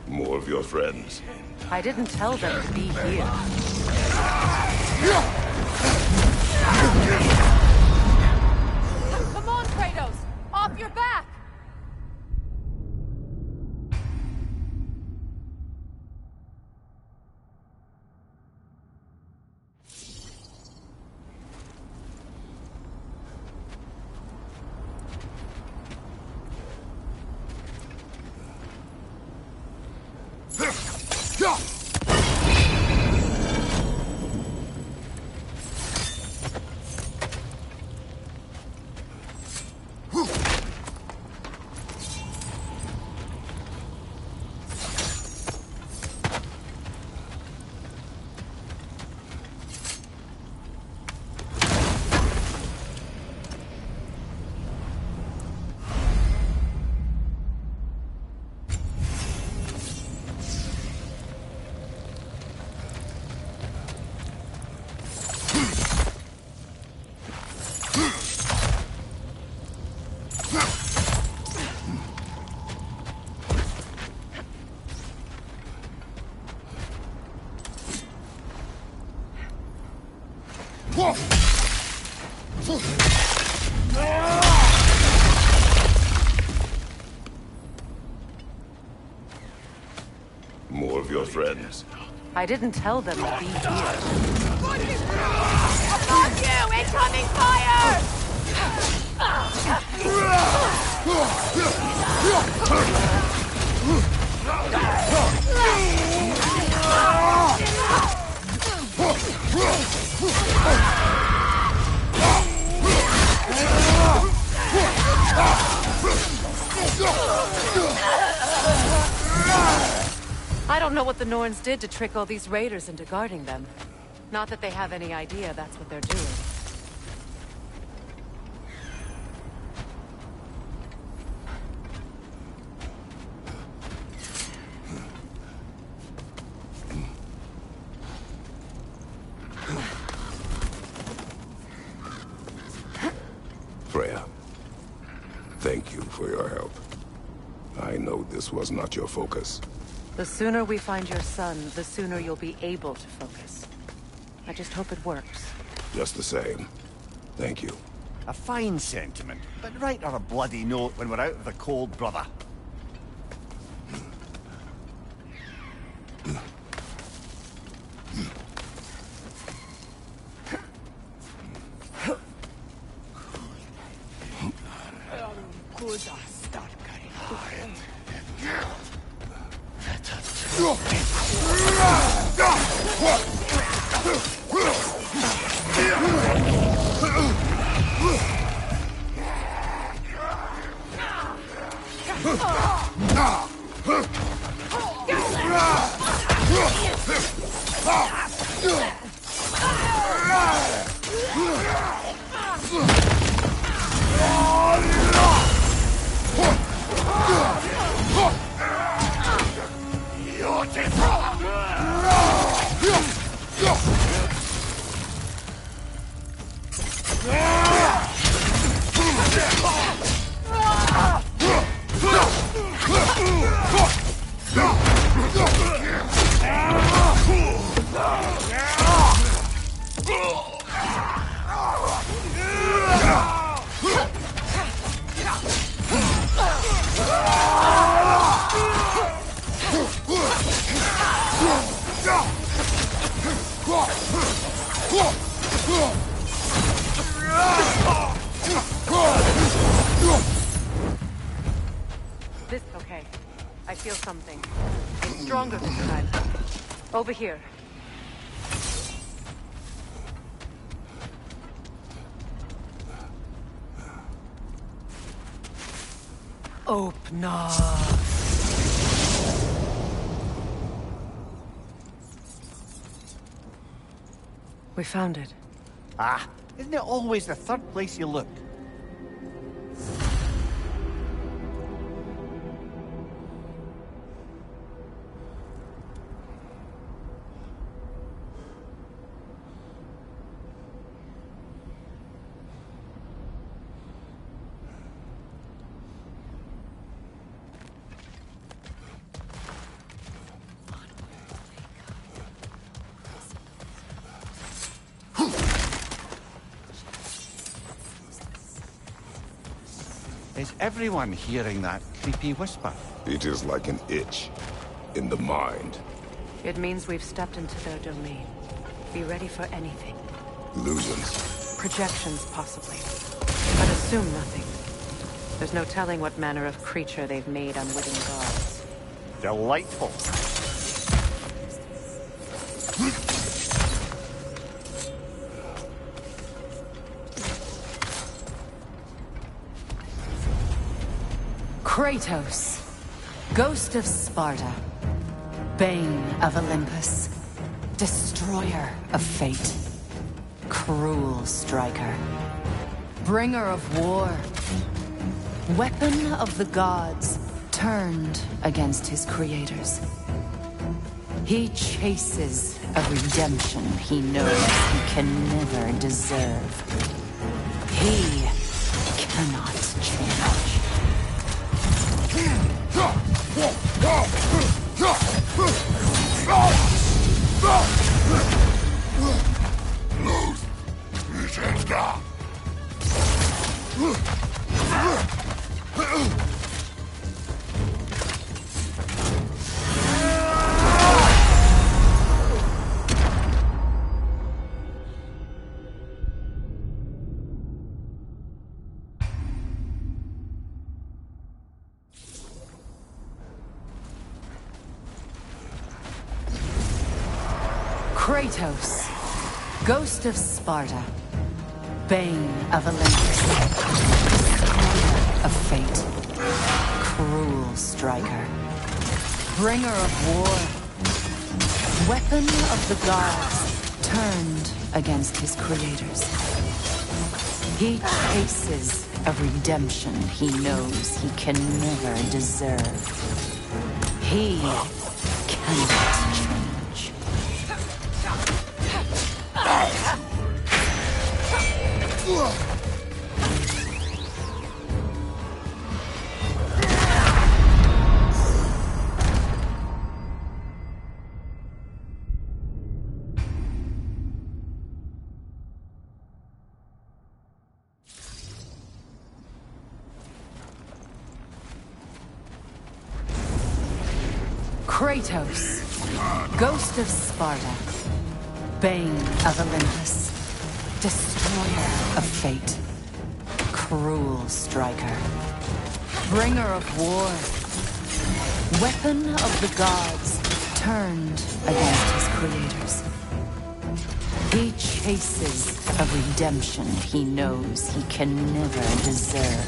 More of your friends. I didn't tell them to be here. Come on, Kratos! Off your back! More of your friends. I didn't tell them to be here. Above you! Incoming fire! I don't know what the Norns did to trick all these raiders into guarding them. Not that they have any idea that's what they're doing. Freya, thank you for your help. I know this was not your focus. The sooner we find your son, the sooner you'll be able to focus. I just hope it works. Just the same. Thank you. A fine sentiment, but write her a bloody note when we're out of the cold, brother. This okay. I feel something. It's stronger this time. Over here. Open up. We found it. Ah, isn't it always the third place you look? Is everyone hearing that creepy whisper? It is like an itch in the mind. It means we've stepped into their domain. Be ready for anything. Illusions. Projections, possibly. But assume nothing. There's no telling what manner of creature they've made unwitting gods. Delightful. Kratos, Ghost of Sparta, Bane of Olympus, Destroyer of Fate, Cruel Striker, Bringer of War, Weapon of the Gods, turned against his creators. He chases a redemption he knows he can never deserve. He cannot change. Kratos, Ghost of Sparta, Bane of Olympus, Destroyer of fate, Cruel striker, Bringer of war, Weapon of the gods, turned against his creators. He chases a redemption he knows he can never deserve. He cannot change. Kratos, Ghost of Sparta, Bane of Olympus, Destroyer of fate, Cruel striker, Bringer of war, Weapon of the gods, turned against his creators. He chases a redemption he knows he can never deserve.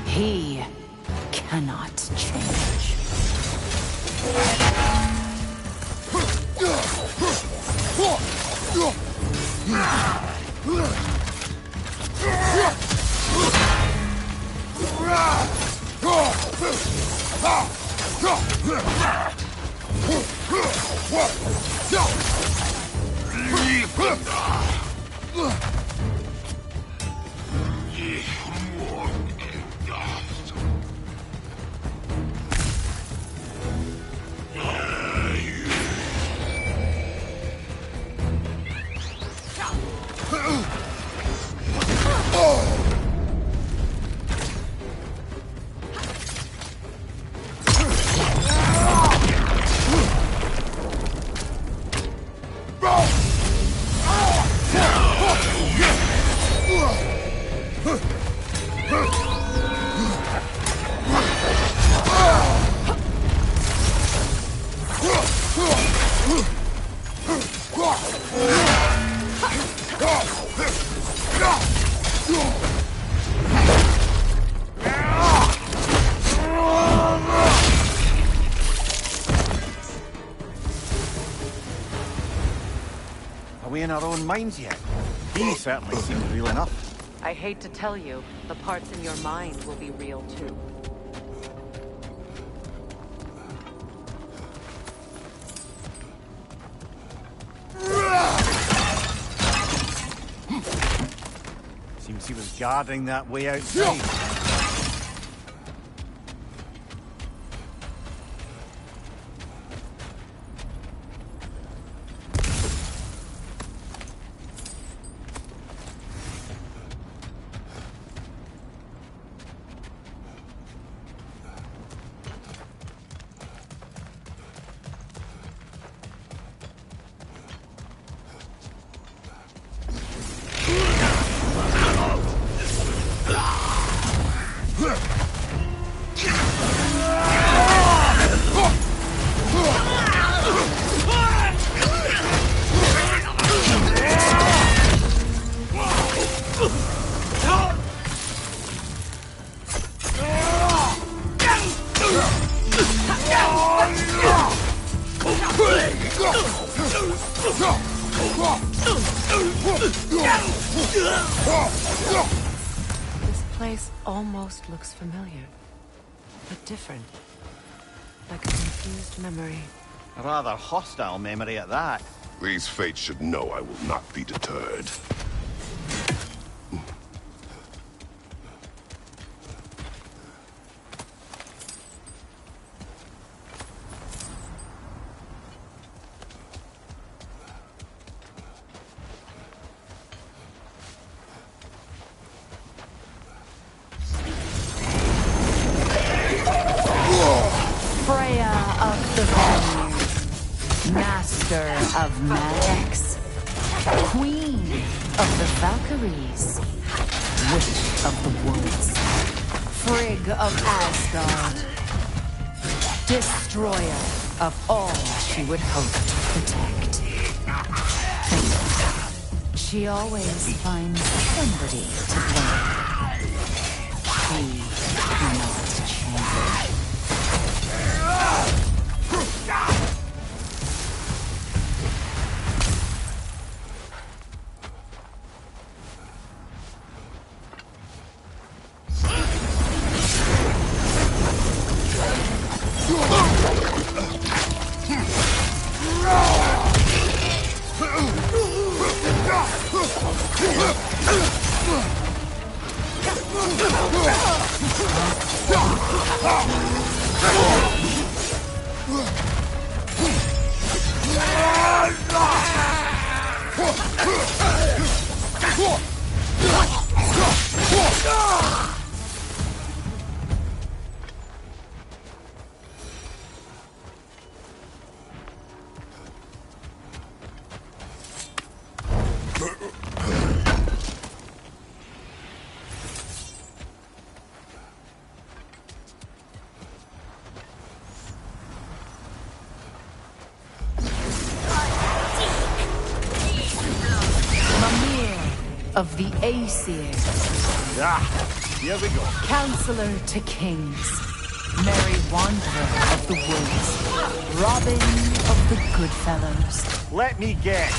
He cannot change. Are we in our own minds yet? He certainly seemed real enough. I hate to tell you, the parts in your mind will be real too. Seems he was guarding that way outside. This place almost looks familiar, but different. Like a confused memory. A rather hostile memory at that. These fates should know I will not be deterred. Freya of the Vanir, Master of Magics, Queen of the Valkyries, Witch of the Woods, Frigg of Asgard, Destroyer of all she would hope to protect. She always finds somebody to blame. She cannot change. Of the Aesir. Here we go. Counselor to kings. Merry wanderer of the woods. Robin of the Goodfellows. Let me guess.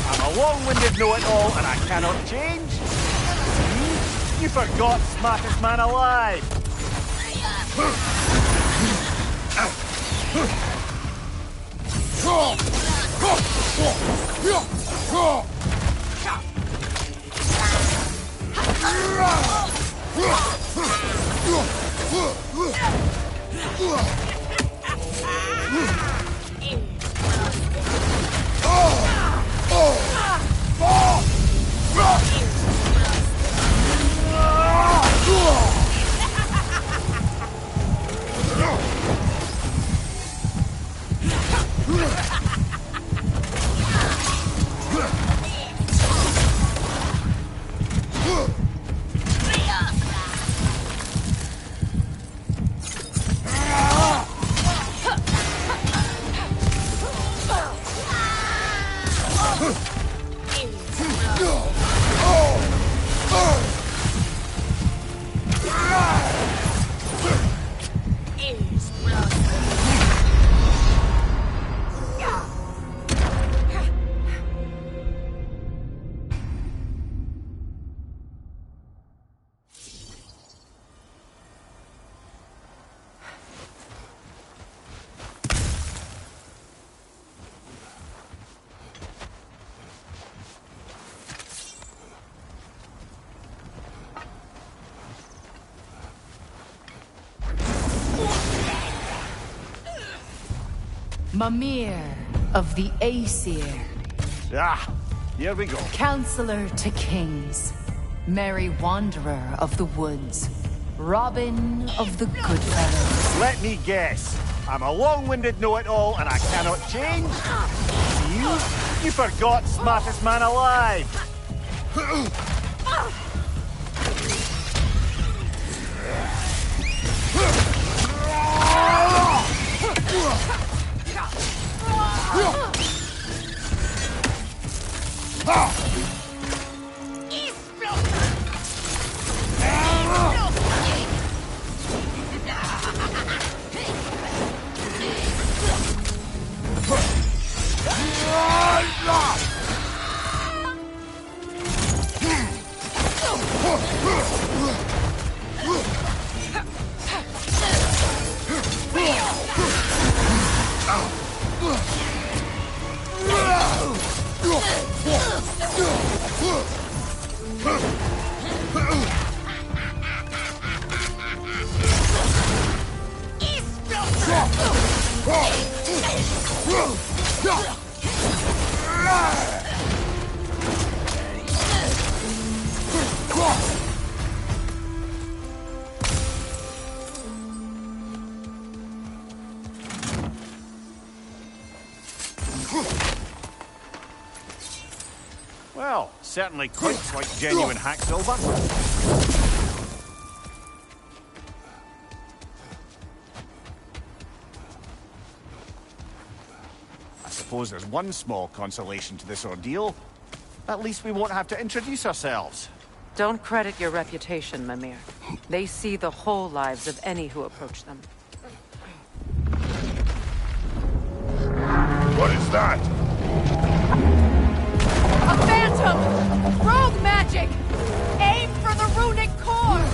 I'm a long-winded know-it-all and I cannot change? See? You forgot smartest man alive. Mimir of the Aesir. Here we go. Counselor to kings. Merry wanderer of the woods. Robin of the Goodfellows. Let me guess. I'm a long-winded know-it-all and I cannot change? See? You forgot smartest man alive. Well, certainly quite like genuine hack silver. I suppose there's one small consolation to this ordeal. At least we won't have to introduce ourselves. Don't credit your reputation, Mimir. They see the whole lives of any who approach them. What is that? A phantom! Rogue magic! Aim for the runic core!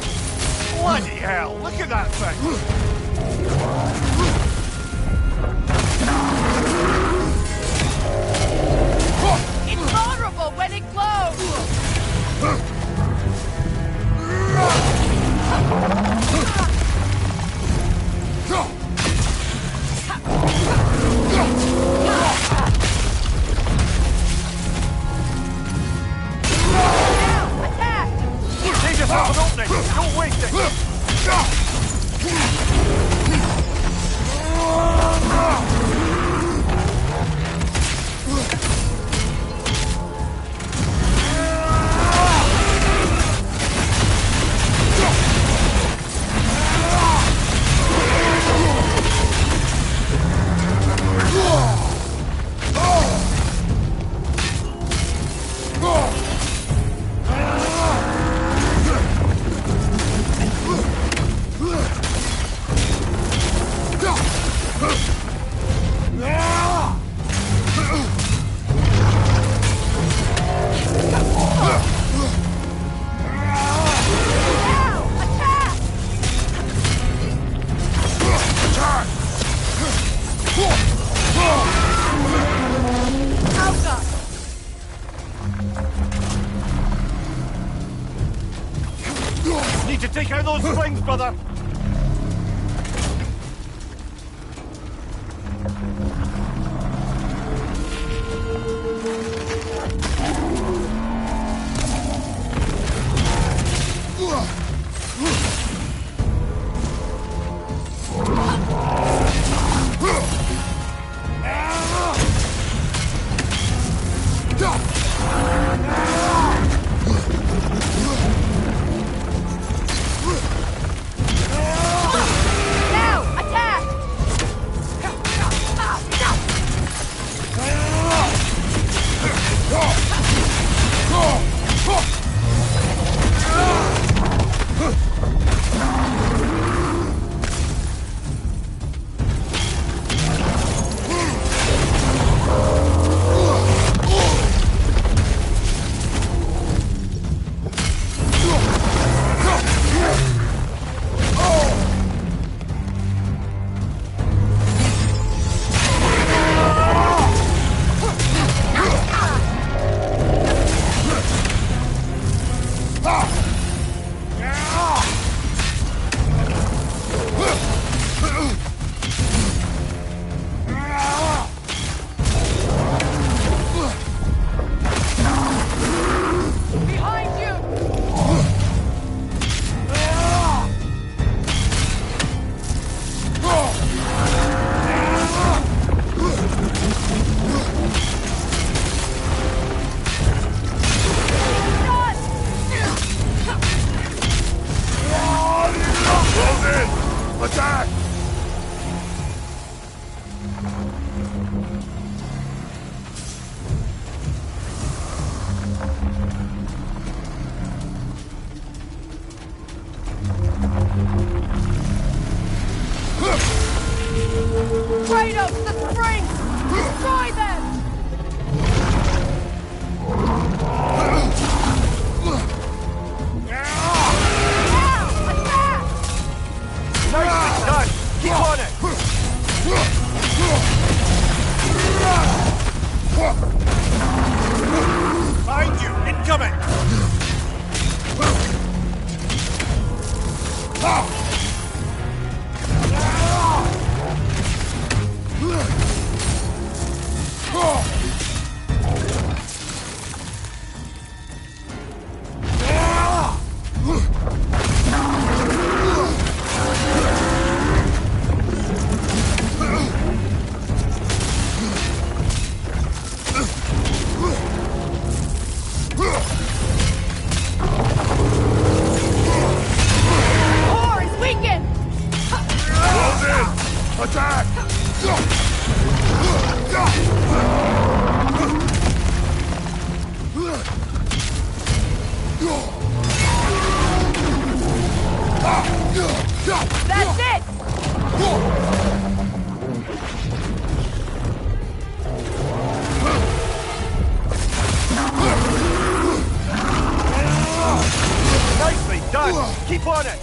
Bloody hell, look at that thing! It's vulnerable when it glows! Now, attack! Save yourself an opening! Don't waste it! Need to take out those springs, brother! Attack! Kratos, the springs! Destroy them! Nicely done! Keep on it! Behind you! Incoming! Nicely done! Keep on it!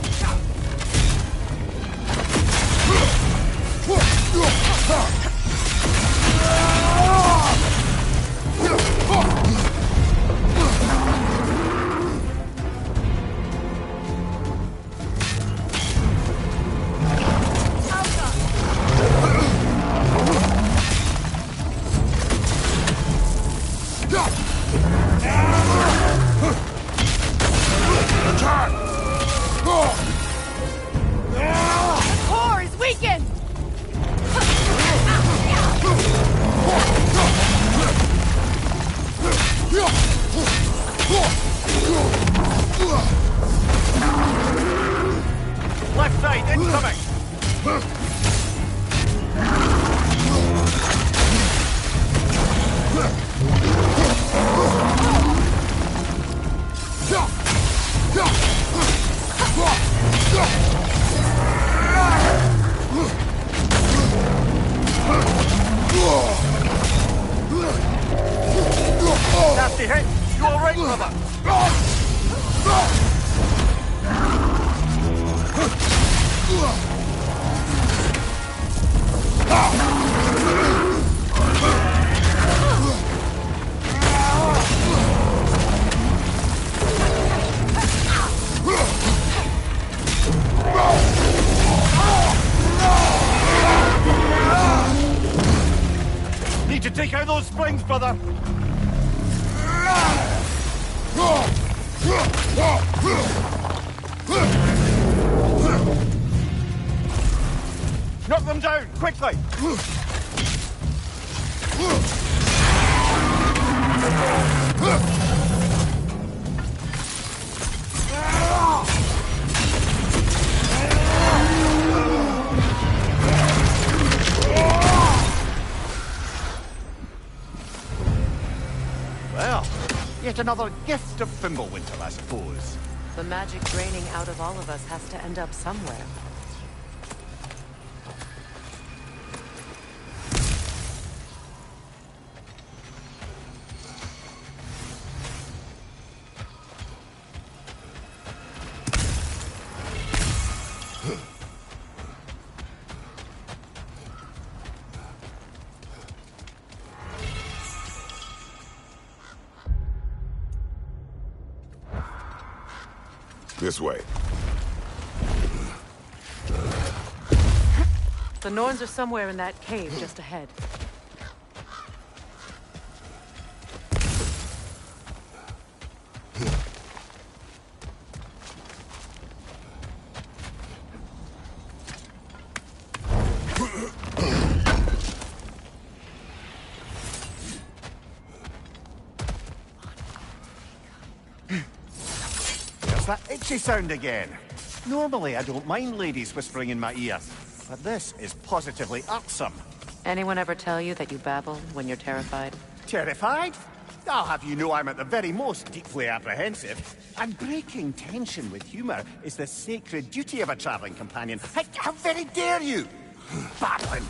The core is weakened! Left side, incoming! Nasty hit! You alright, brother? Need to take out those springs, brother! Knock them down, quickly! Well, yet another gift of Fimbulwinter, I suppose. The magic draining out of all of us has to end up somewhere. This way. The Norns are somewhere in that cave just ahead. That itchy sound again. Normally I don't mind ladies whispering in my ear, but this is positively irksome. Anyone ever tell you that you babble when you're terrified? Terrified? I'll have you know I'm at the very most deeply apprehensive. And breaking tension with humour is the sacred duty of a travelling companion. How very dare you! Babbling!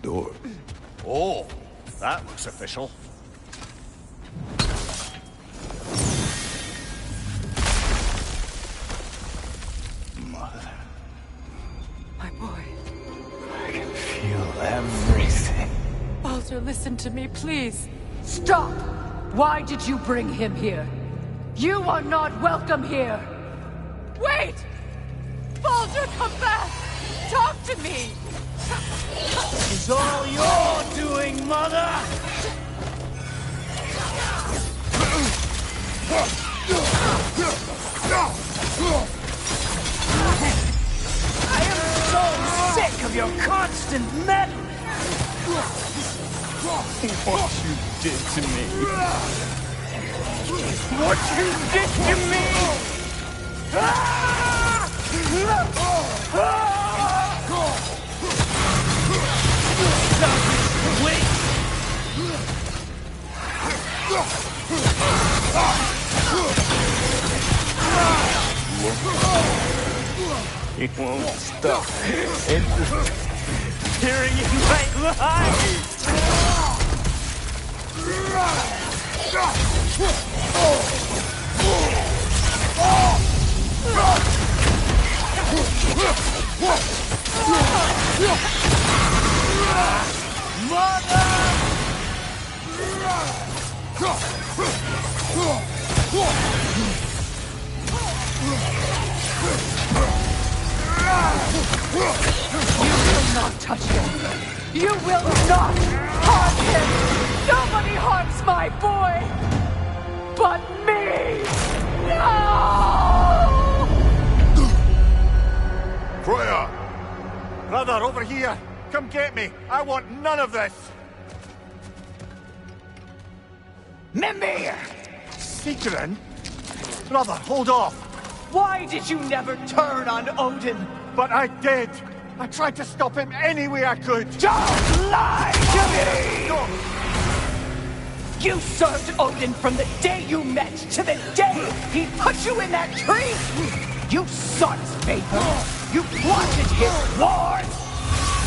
Door. Oh, that looks official. Mother. My boy. I can feel everything. Baldur, listen to me, please. Stop! Why did you bring him here? You are not welcome here! Wait! Baldur, come back! Talk to me! It's all you're doing, Mother! I am so sick of your constant meddling! What you did to me! What you did to me! Ah! He won't stop. It's tearing in my life! You will not touch him! You will not harm him! Nobody harms my boy! But me! No! Freya! Brother, over here! Come get me! I want none of this! Mimir! Sigrun? Brother, hold off! Why did you never turn on Odin? But I did! I tried to stop him any way I could! Don't lie to me! You served Odin from the day you met to the day he put you in that tree! You sought his favor! You plotted his wars!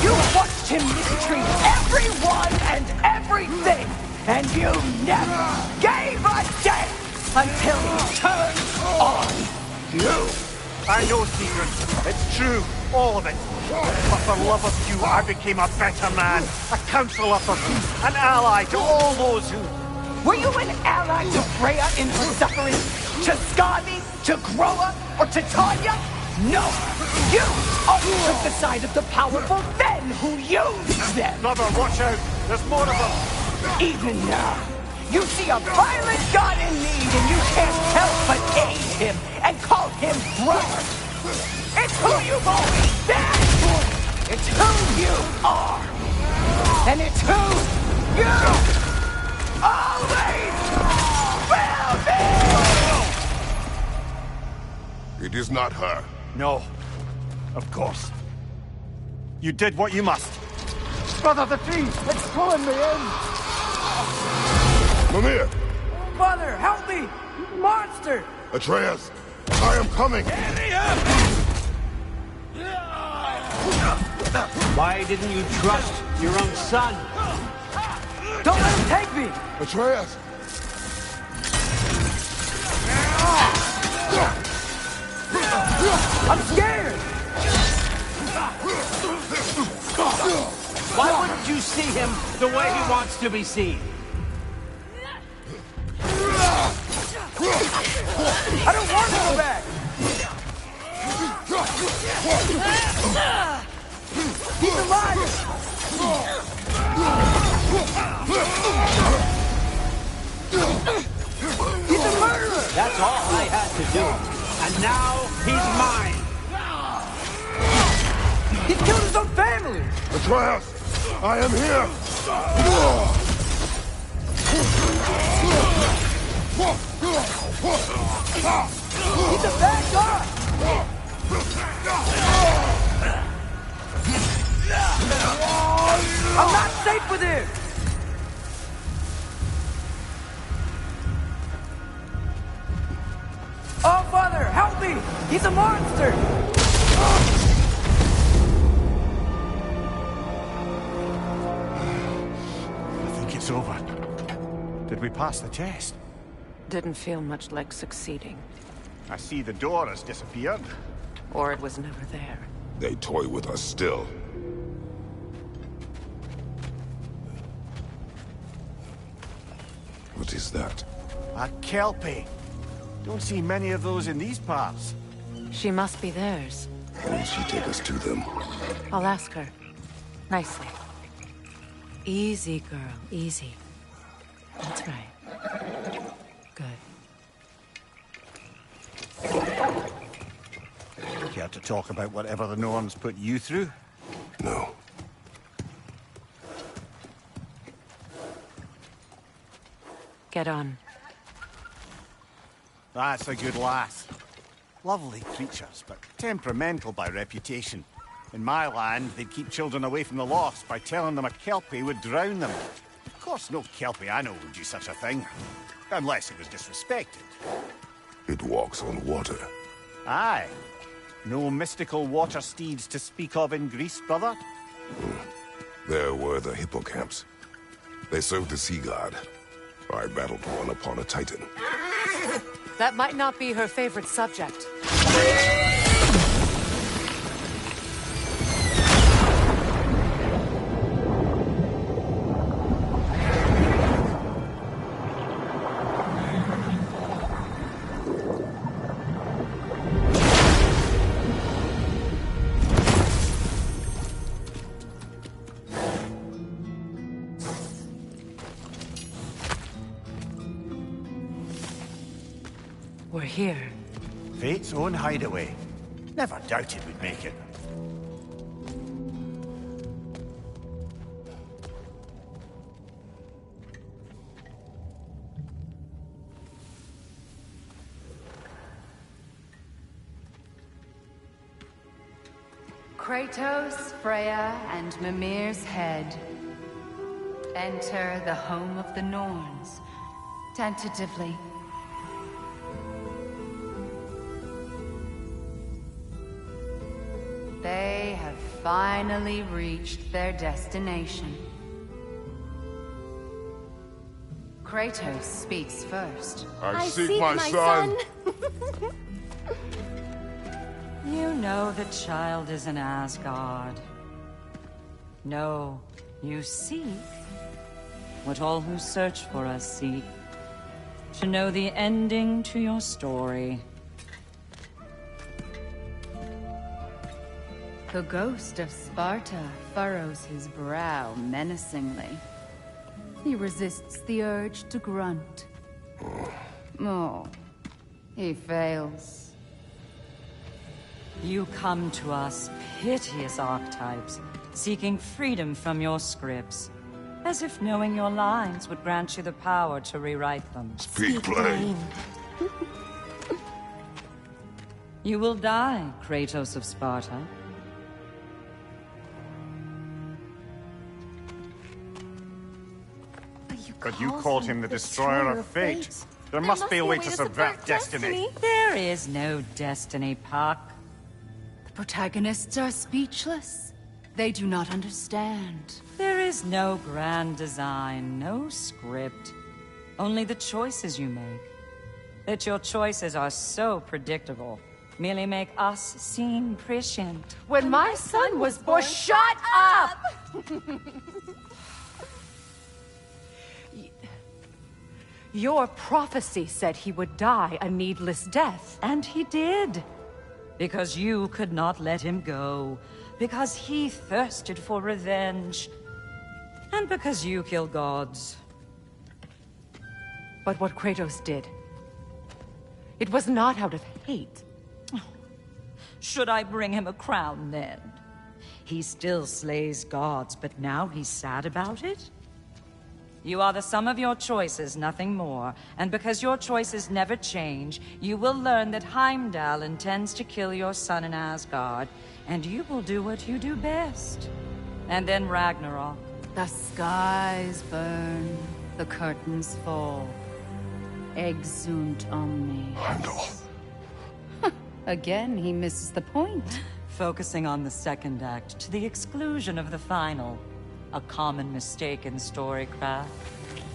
You watched him mistreat everyone and everything! And you never gave a damn until he turned on you! I know, Sigrun. It's true. All of it. But for love of you, I became a better man. A counselor for peace. An ally to all those who... Were you an ally to Freya in her suffering? To Skadi? To Groa? Or to Tanya? No! You always took the side of the powerful men who used them! Brother, watch out! There's more of them! Even now, you see a violent god in need and you can't help but aid him and call him brother! It's who you've always been! It's who you are! And it's who you always will be! It is not her. No. Of course. You did what you must. Brother, the tree! It's pulling me in! Mimir! Mother, help me! Monster! Atreus! I am coming! Why didn't you trust your own son? Don't let him take me! Atreus! I'm scared! Why wouldn't you see him the way he wants to be seen? I don't want to go back! He's alive! He's a murderer! That's all I had to do. And now he's mine. He killed his own family! Atreus! I am here! He's a bad guy! I'm not safe with him! Oh, Father, help me! He's a monster! I think it's over. Did we pass the test? Didn't feel much like succeeding. I see the door has disappeared. Or it was never there. They toy with us still. What is that? A Kelpie. Don't see many of those in these parts. She must be theirs. How will she take us to them? I'll ask her. Nicely. Easy, girl. Easy. That's right. Good. Care to talk about whatever the Norns put you through? No. Get on. That's a good lass. Lovely creatures, but temperamental by reputation. In my land, they'd keep children away from the lost by telling them a Kelpie would drown them. Of course no Kelpiano would do such a thing. Unless it was disrespected. It walks on water. Aye. No mystical water steeds to speak of in Greece, brother? There were the hippocamps. They served the sea god. I battled one upon a titan. That might not be her favorite subject. We're here. Fate's own hideaway. Never doubted we'd make it. Kratos, Freya, and Mimir's head. Enter the home of the Norns. Tentatively. They have finally reached their destination. Kratos speaks first. I seek my son. You know the child is in Asgard. No, you seek what all who search for us seek. To know the ending to your story. The ghost of Sparta furrows his brow menacingly. He resists the urge to grunt. Oh, he fails. You come to us, piteous archetypes, seeking freedom from your scripts. As if knowing your lines would grant you the power to rewrite them. Speak plain. You will die, Kratos of Sparta. But you called him the Destroyer of Fate. There must be a way to subvert destiny. There is no destiny, Puck. The protagonists are speechless. They do not understand. There is no grand design, no script. Only the choices you make. That your choices are so predictable merely make us seem prescient. When my son was born... Shut up! Your prophecy said he would die a needless death. And he did. Because you could not let him go. Because he thirsted for revenge. And because you kill gods. But what Kratos did, it was not out of hate. Should I bring him a crown then? He still slays gods, but now he's sad about it? You are the sum of your choices, nothing more. And because your choices never change, you will learn that Heimdall intends to kill your son in Asgard, and you will do what you do best. And then Ragnarok. The skies burn, the curtains fall. Exunt omnes. Heimdall. Again, he misses the point. Focusing on the second act to the exclusion of the final. A common mistake in storycraft.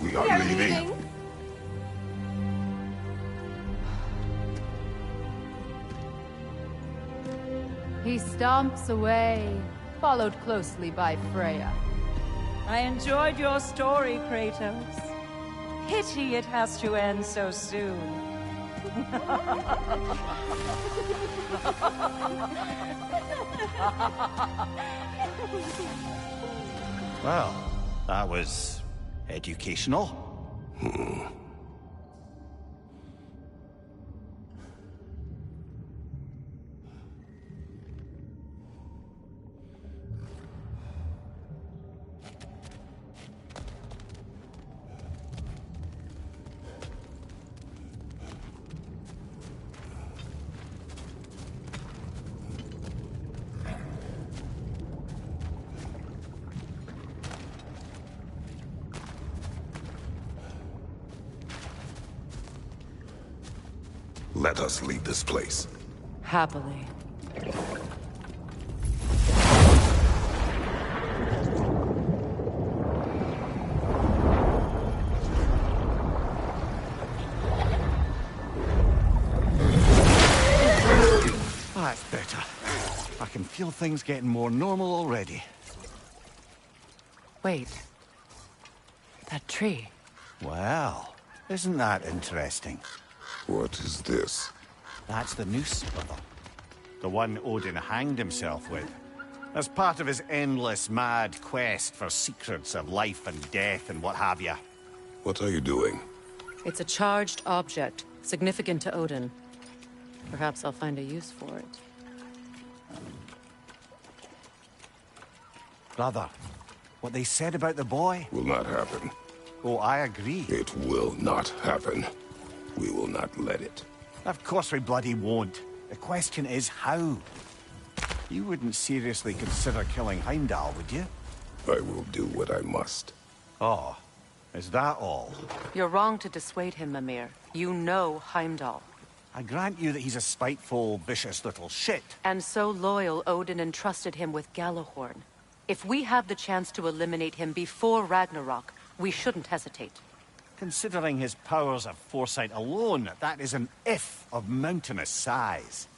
We are leaving. He stomps away, followed closely by Freya. I enjoyed your story, Kratos. Pity it has to end so soon. Well, that was educational. Let us leave this place. Happily. That's better. I can feel things getting more normal already. Wait. That tree. Well, isn't that interesting? What is this? That's the noose, brother. The one Odin hanged himself with. As part of his endless, mad quest for secrets of life and death and what have you. What are you doing? It's a charged object, significant to Odin. Perhaps I'll find a use for it. Brother, what they said about the boy? Will not happen. Oh, I agree. It will not happen. We will not let it. Of course we bloody won't. The question is how. You wouldn't seriously consider killing Heimdall, would you? I will do what I must. Oh, is that all? You're wrong to dissuade him, Mimir. You know Heimdall. I grant you that he's a spiteful, vicious little shit. And so loyal, Odin entrusted him with Gjallarhorn. If we have the chance to eliminate him before Ragnarok, we shouldn't hesitate. Considering his powers of foresight alone, that is an if of mountainous size.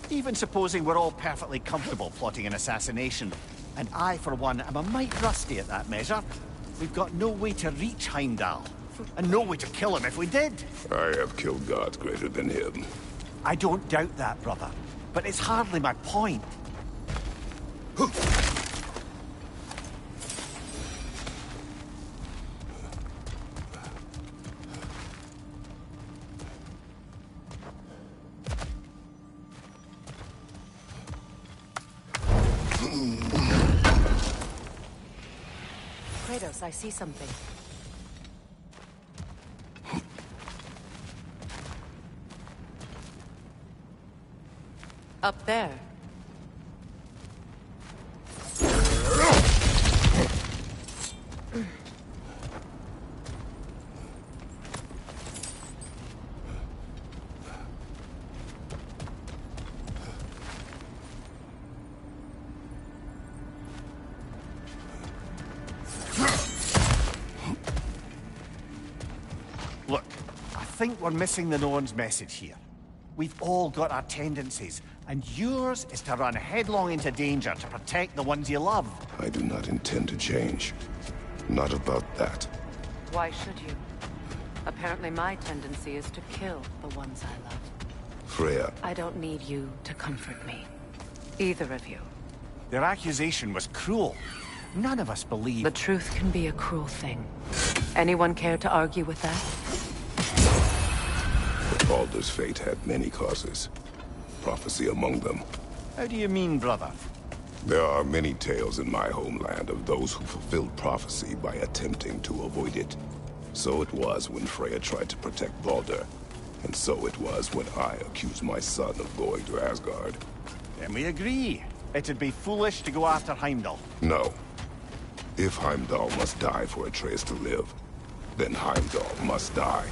Even supposing we're all perfectly comfortable plotting an assassination, and I, for one, am a mite rusty at that measure, we've got no way to reach Heimdall, and no way to kill him if we did. I have killed gods greater than him. I don't doubt that, brother, but it's hardly my point. Kratos, I see something. Up there. Look, I think we're missing the Norn's message here. We've all got our tendencies, and yours is to run headlong into danger to protect the ones you love. I do not intend to change. Not about that. Why should you? Apparently my tendency is to kill the ones I love. Freya. I don't need you to comfort me. Either of you. Their accusation was cruel. None of us believe... The truth can be a cruel thing. Anyone care to argue with that? Baldur's fate had many causes. Prophecy among them. How do you mean, brother? There are many tales in my homeland of those who fulfilled prophecy by attempting to avoid it. So it was when Freya tried to protect Baldur. And so it was when I accused my son of going to Asgard. Then we agree. It'd be foolish to go after Heimdall. No. If Heimdall must die for Atreus to live, then Heimdall must die.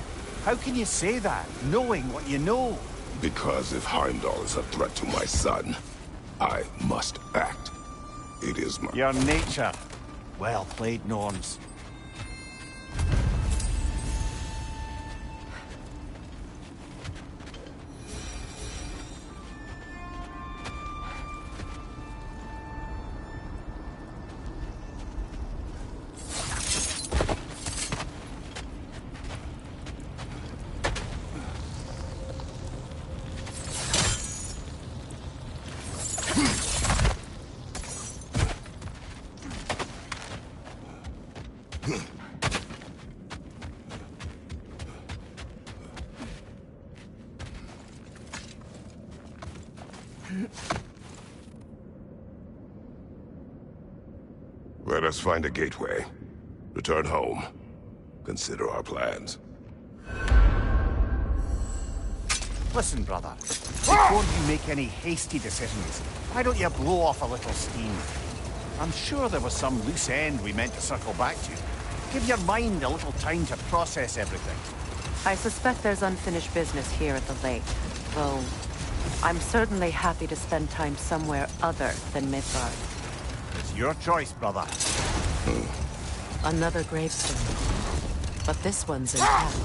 How can you say that, knowing what you know? Because if Heimdall is a threat to my son, I must act. It is my... Your nature. Well played, Norns. Let us find a gateway. Return home. Consider our plans. Listen, brother. Before you make any hasty decisions, why don't you blow off a little steam? I'm sure there was some loose end we meant to circle back to. Give your mind a little time to process everything. I suspect there's unfinished business here at the lake. Though, I'm certainly happy to spend time somewhere other than Midgard. It's your choice, brother. Another gravestone. But this one's intact.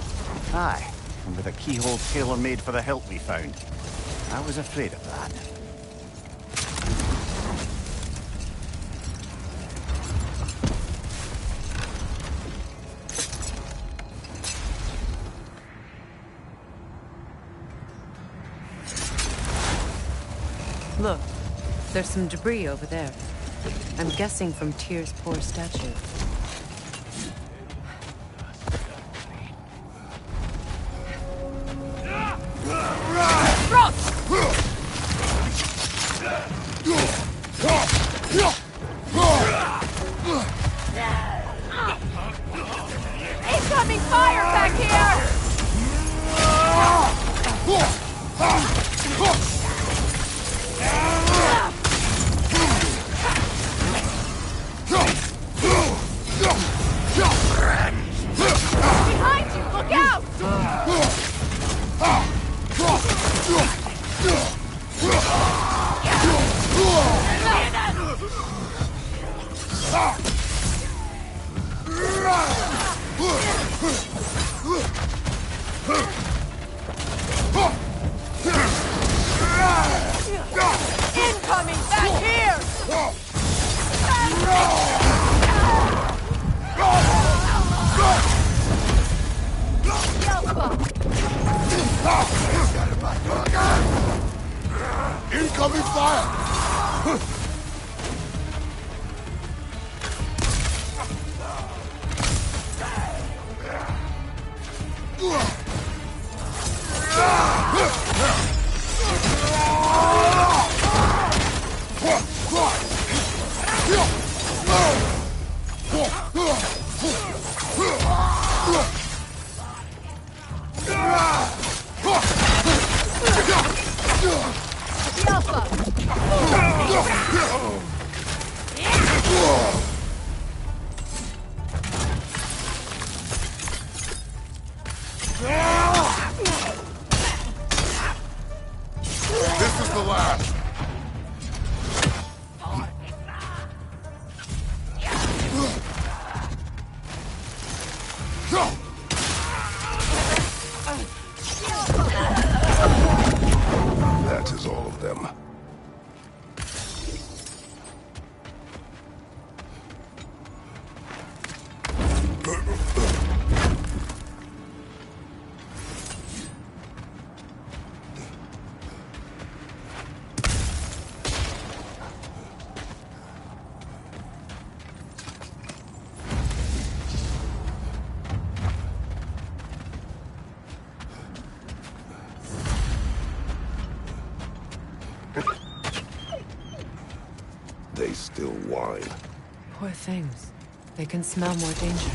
Aye, and with a keyhole tailor-made for the hilt we found. I was afraid of that. Look, there's some debris over there. I'm guessing from Tyr's poor statue. Incoming fire back here! Behind you! Look out! Incoming back here! Incoming fire! This is the last. That is all of them. They still whine. Poor things. They can smell more danger.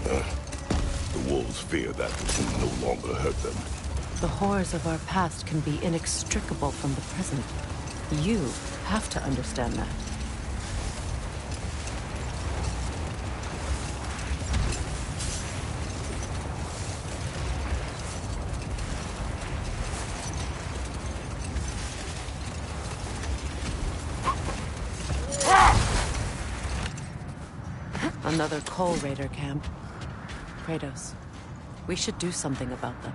The wolves fear that which will no longer hurt them. The horrors of our past can be inextricable from the present. You have to understand that. Another Coal Raider camp. Kratos, we should do something about them.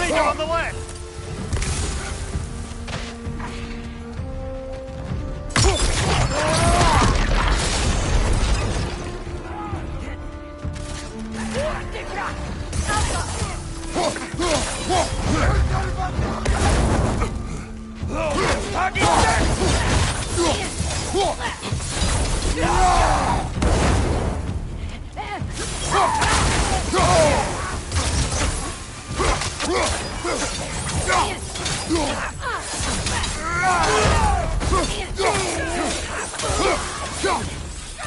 Leader on the left!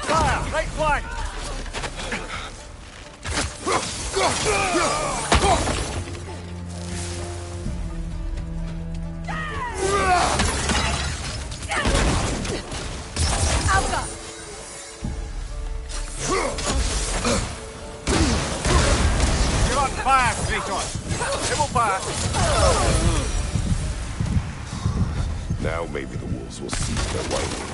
Fire! Right flank! You're on fire, Kratos! It will fire! Now maybe the wolves will cease their whining.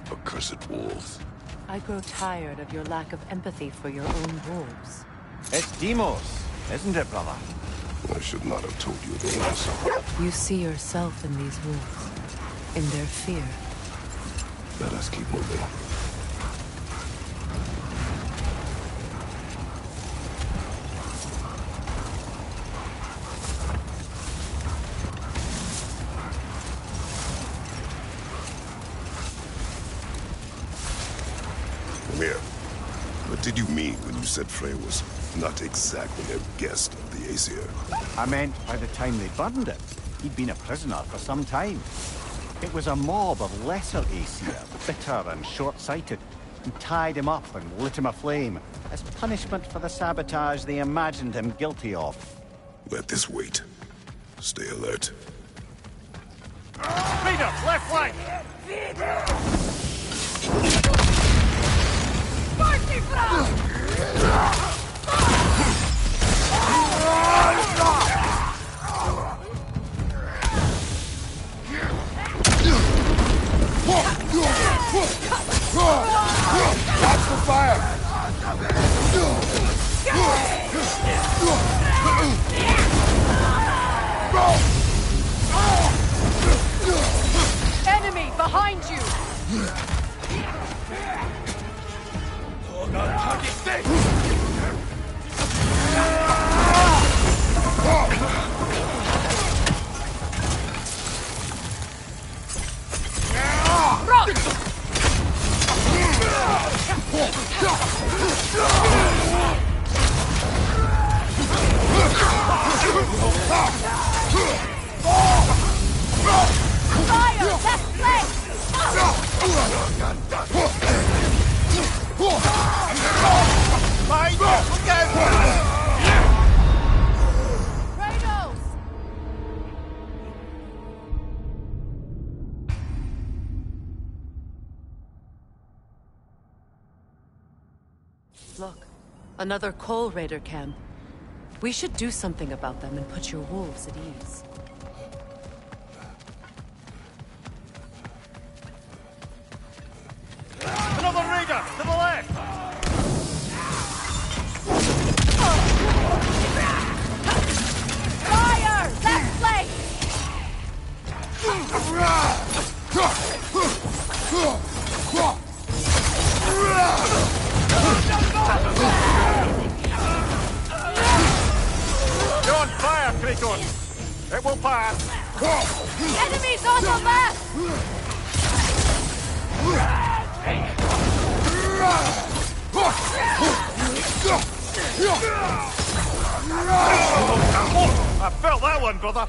Accursed wolves. I grow tired of your lack of empathy for your own wolves. It's Demos, isn't it, brother? I should not have told you this. You see yourself in these wolves, in their fear. Let us keep moving. Mimir, what did you mean when you said Frey was not exactly a guest of the Aesir? I meant by the time they burned it, he'd been a prisoner for some time. It was a mob of lesser Aesir, bitter and short-sighted, who tied him up and lit him aflame, as punishment for the sabotage they imagined him guilty of. Let this wait. Stay alert. Leader, left flank! Watch the fire! Enemy behind you! Fire! Left flank! Kratos! Look, another Coal Raider camp. We should do something about them and put your wolves at ease. Another Raider, to the left! Fire! Left flank! It will pass. Enemies on the left! I felt that one, brother.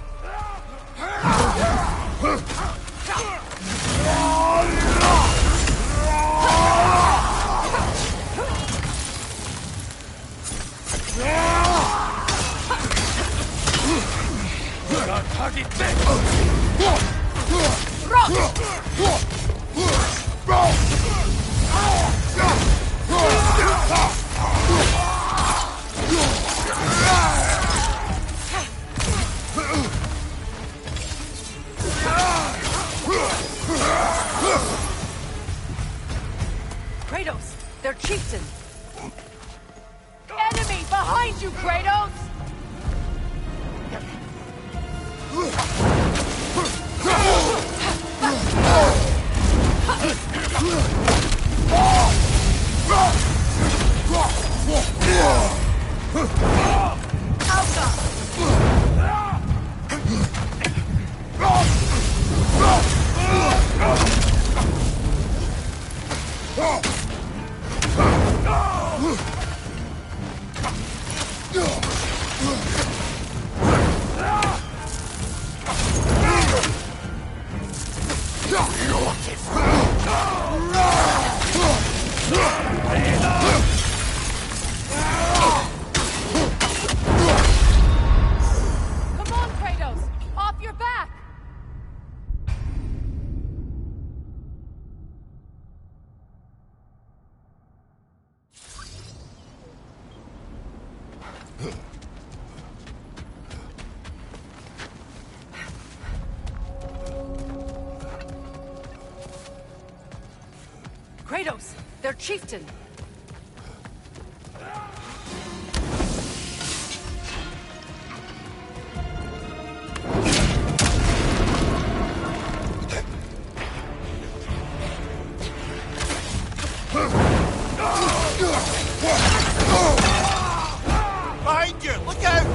Kratos, they're chieftain. Enemy behind you, Kratos! Come on, Kratos! Off your back! Kratos, they're chieftain. Behind you! Look out!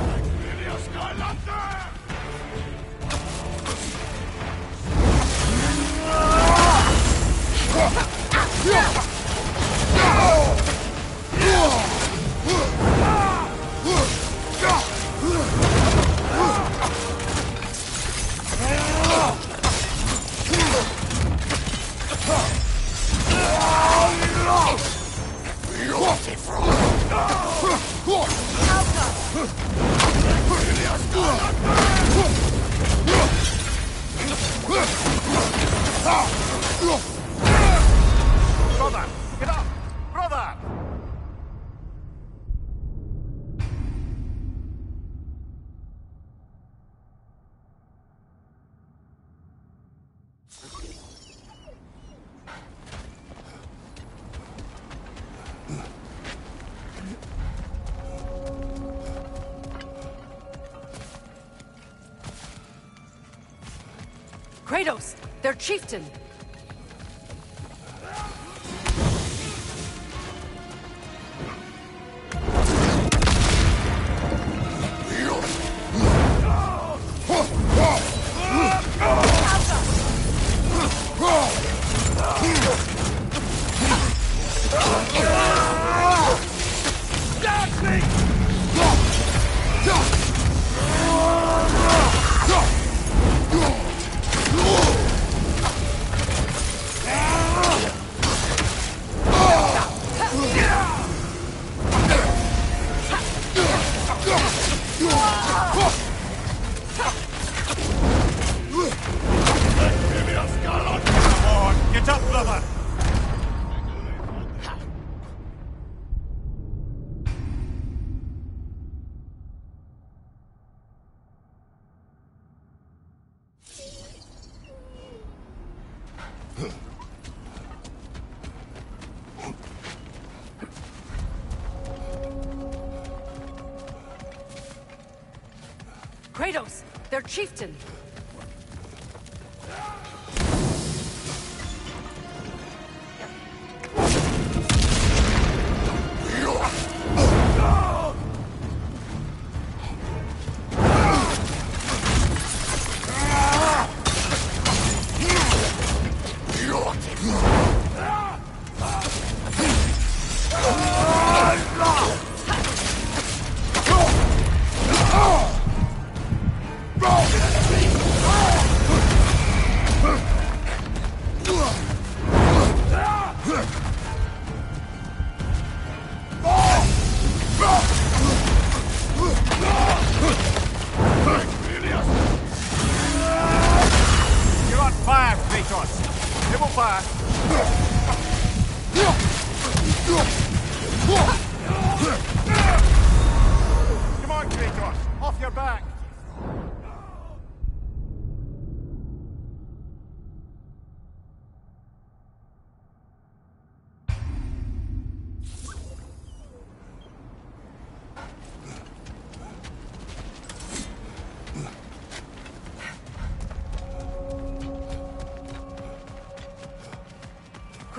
Brother! Get up! Brother! Kratos, they're chieftain. Get up, brother! Kratos, they're chieftain.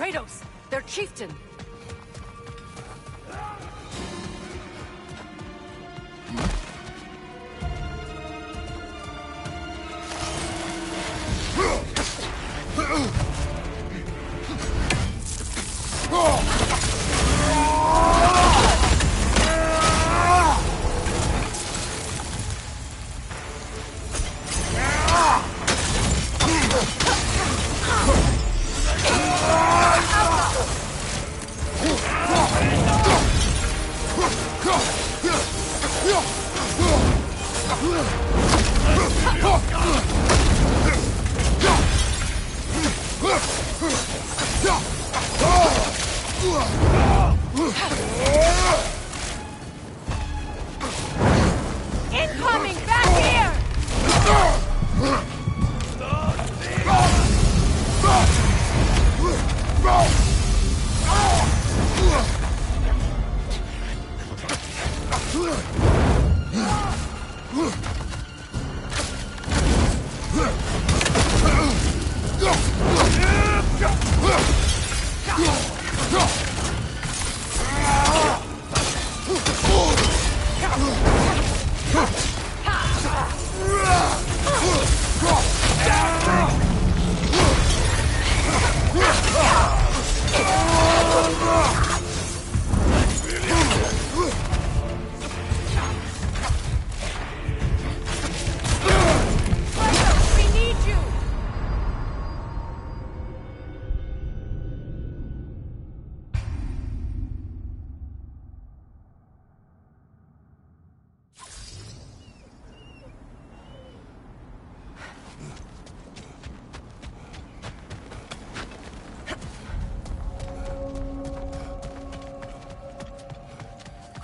Kratos, their chieftain! Incoming! Back here!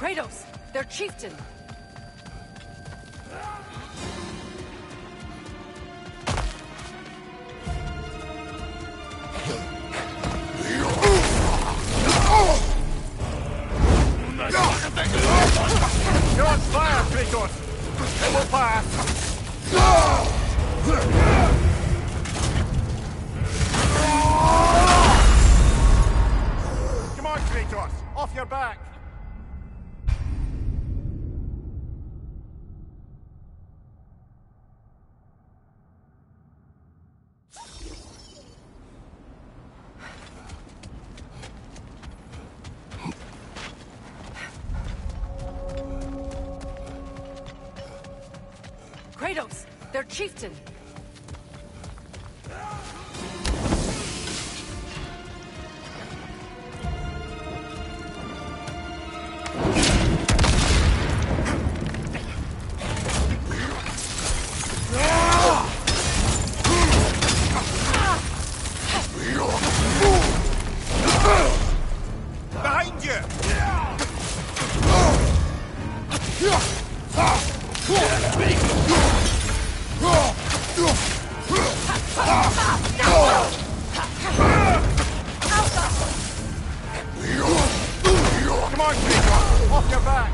Kratos, their chieftain! You're on fire, Kratos! It will pass! Come on, Kratos! Off your back! Kratos, their chieftain! Behind you! Come on, Kratos! Off your back!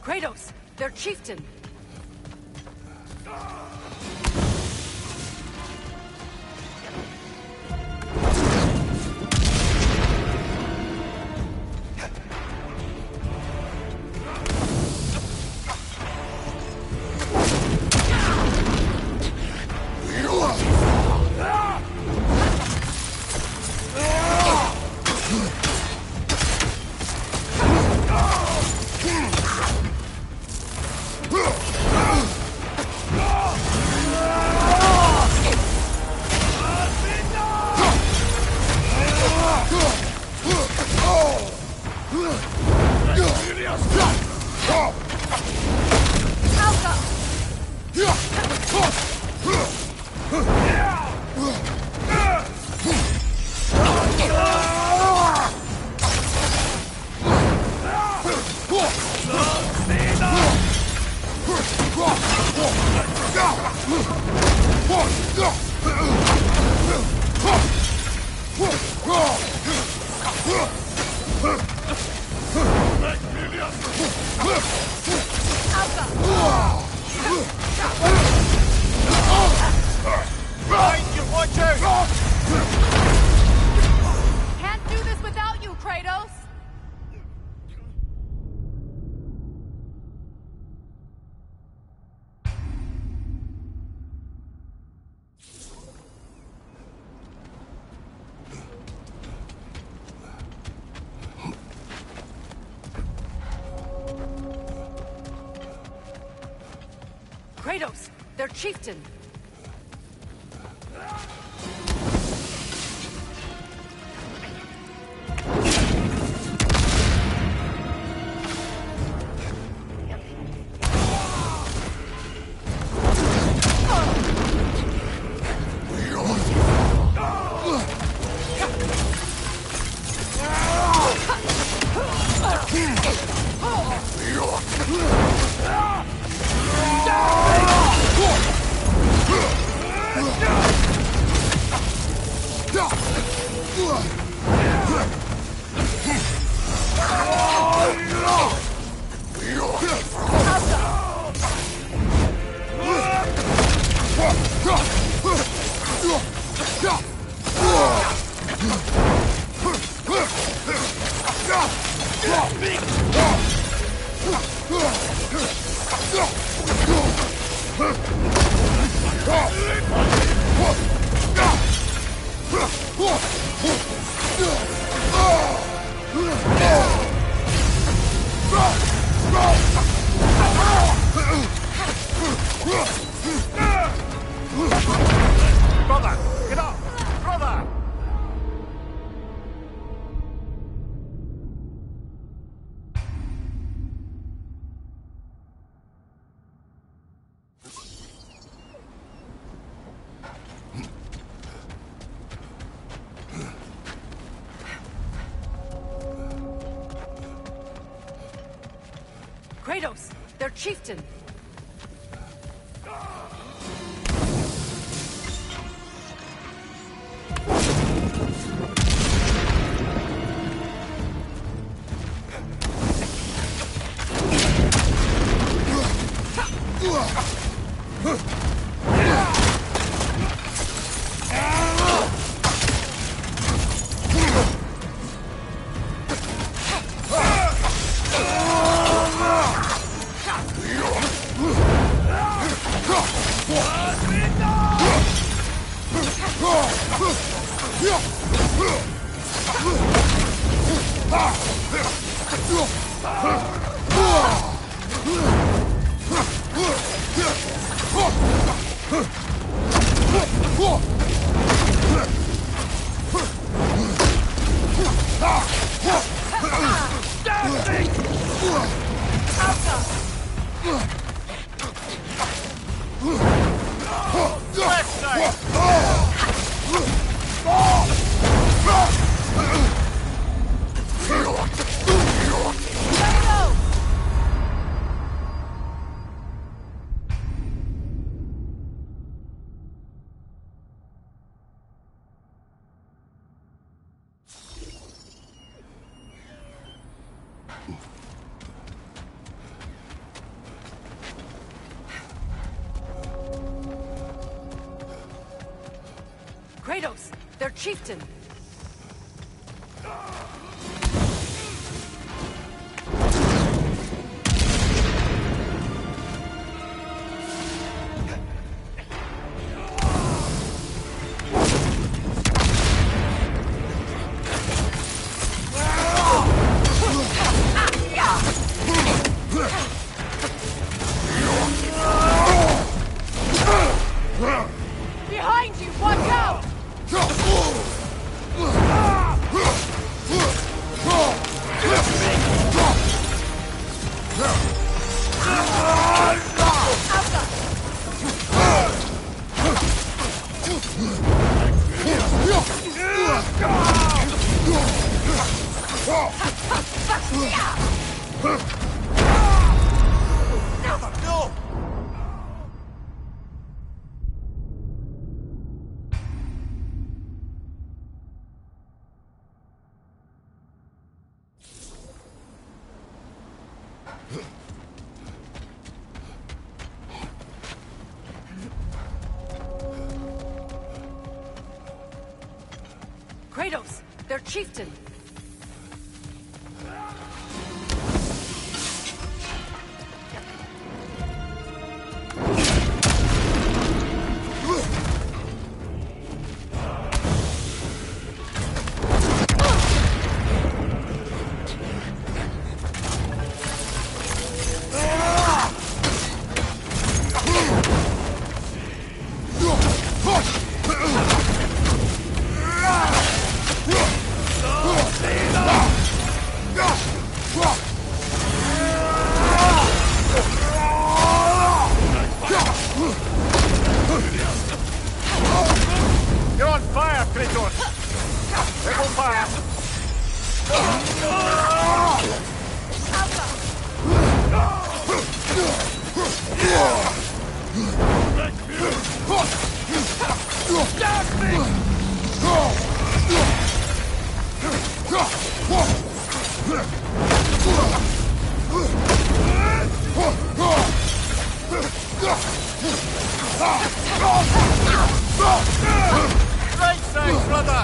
Kratos, their chieftain! Huh! archers! Can't do this without you, Kratos! Kratos, their chieftain! Brother, get up! Brother! Kratos, their chieftain! Kratos, their chieftain! Behind you, watch out! Kratos, their chieftain. You're on fire, Kratos! It will pass! Right side, brother!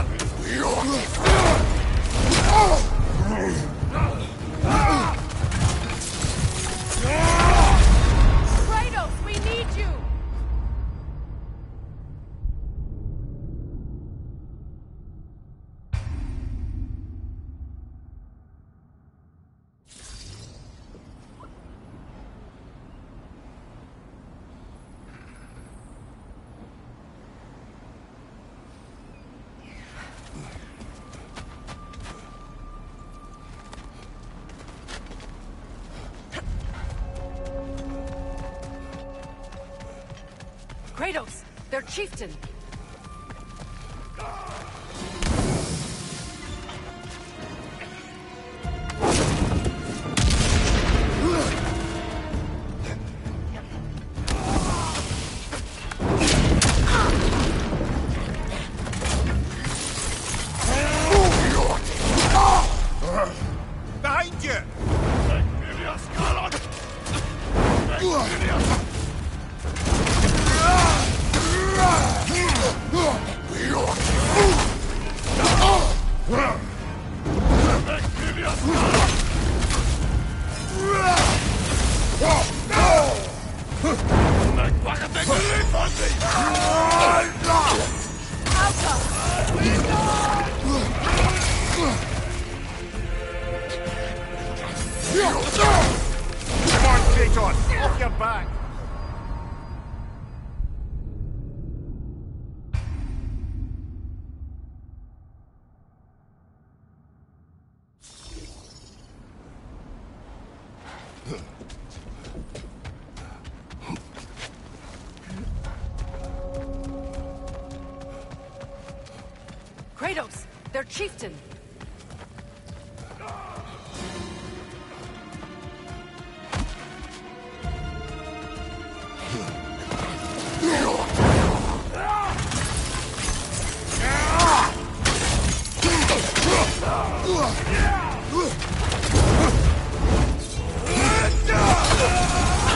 Kratos, we need you! Kratos, their chieftain. Behind you! Come on, Kratos! Off your back! Kratos, their chieftain.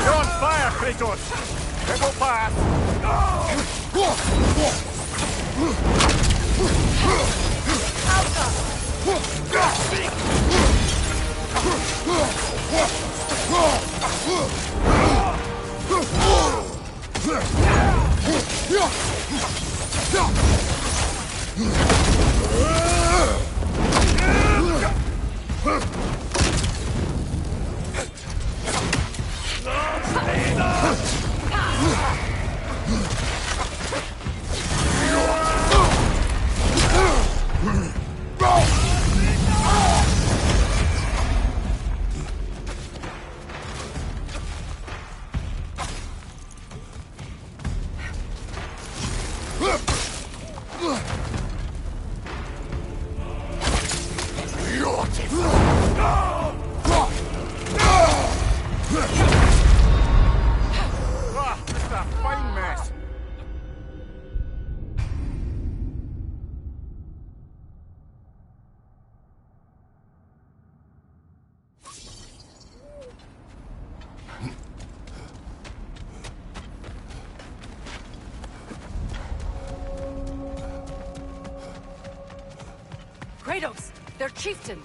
You're on fire, Kratos! It will pass! Kratos, their chieftain!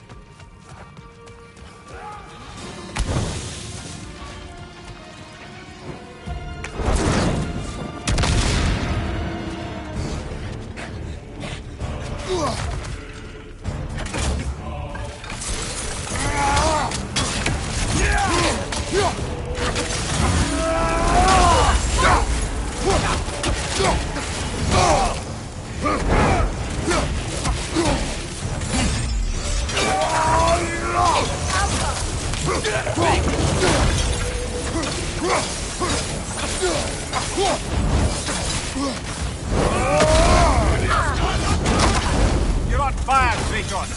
You're on fire, Kratos.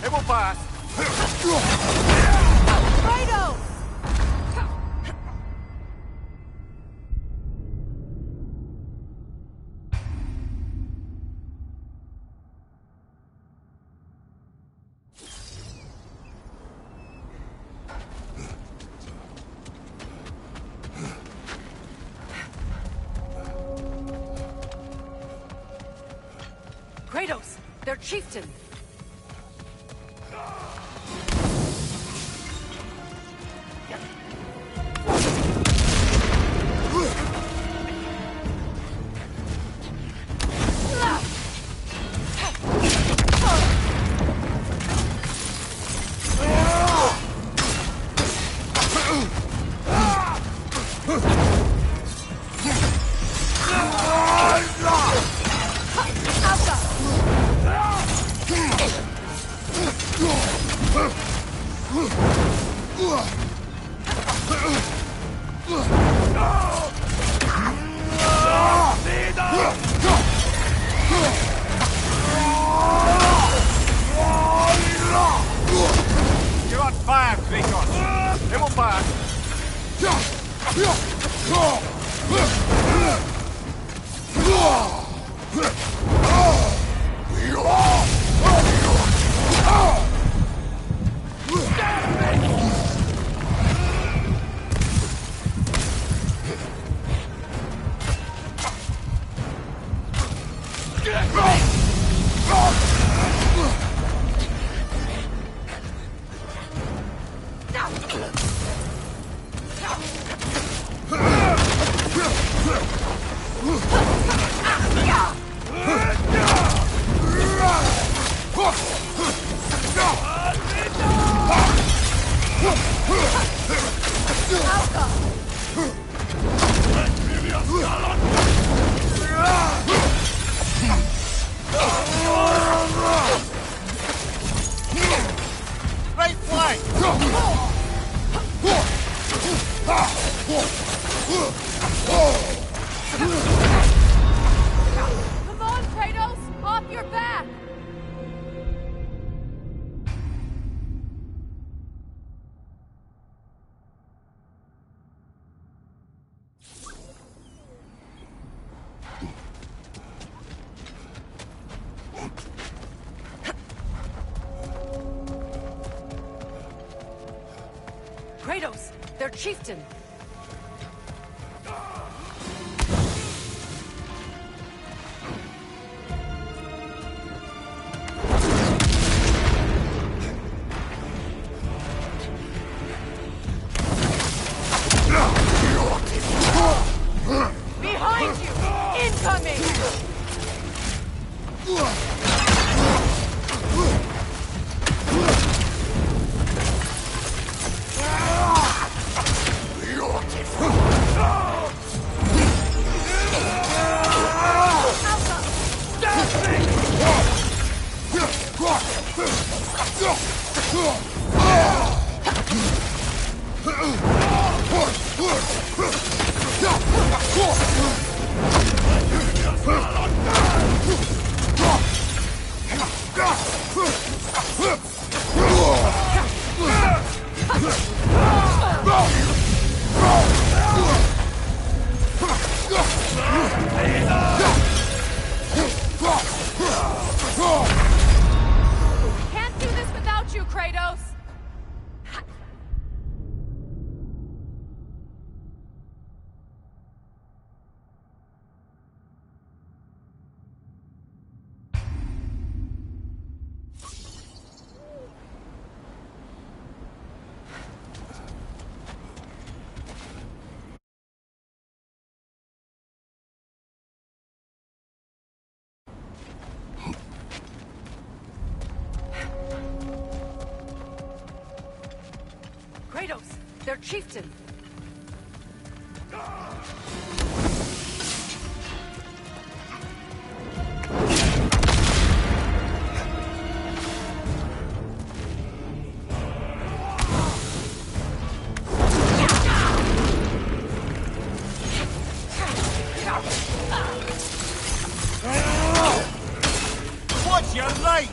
It will pass. Kratos! Kratos, their chieftain! You're on fire, Kratos. It will pass. Right flank! Come on, Kratos! Off your back! Kratos, their chieftain! Behind you! Incoming! Can't do this without you, Kratos! their chieftain. What's your right?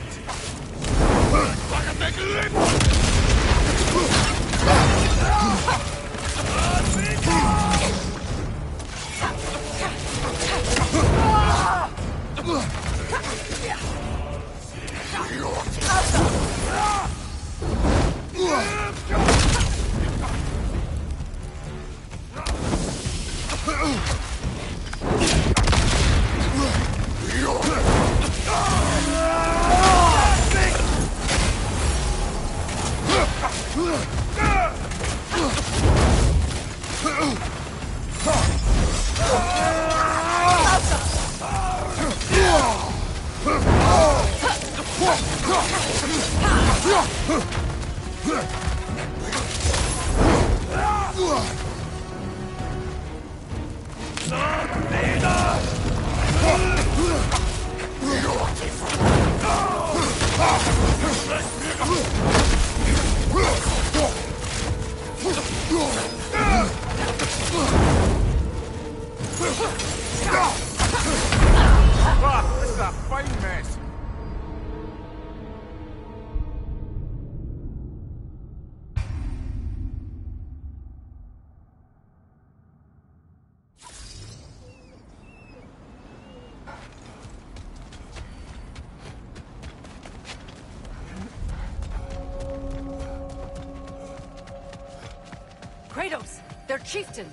This is a fine mess. Kratos, their chieftain.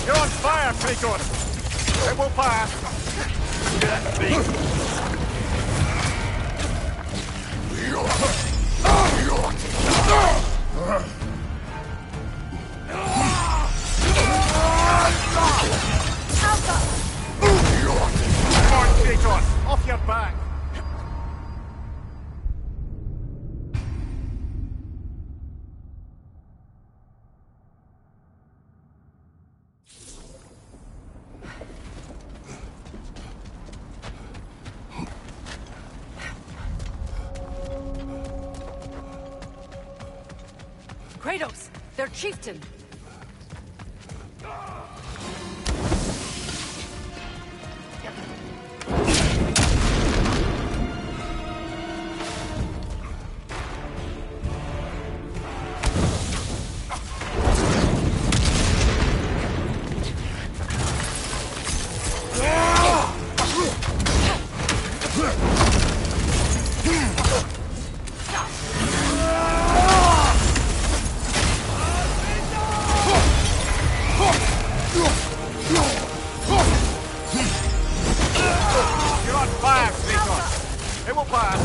You're on fire, Kratos. It will pass. Come on, Kratos. Off your back. Kratos, their chieftain. You're on fire, Kratos. It will pass.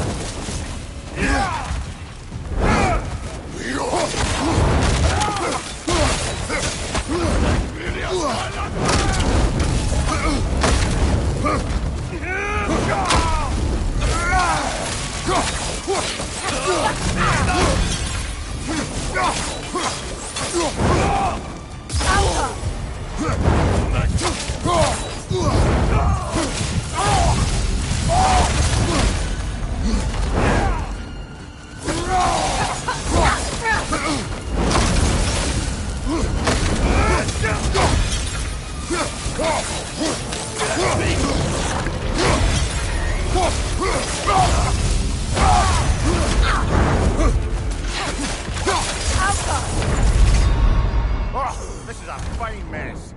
Oh, this is a fine mess.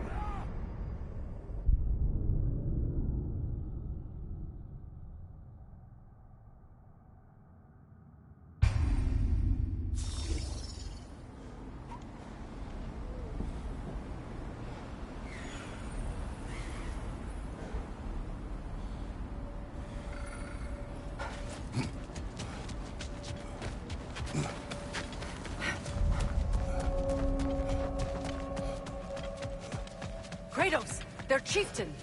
Kratos, their chieftain.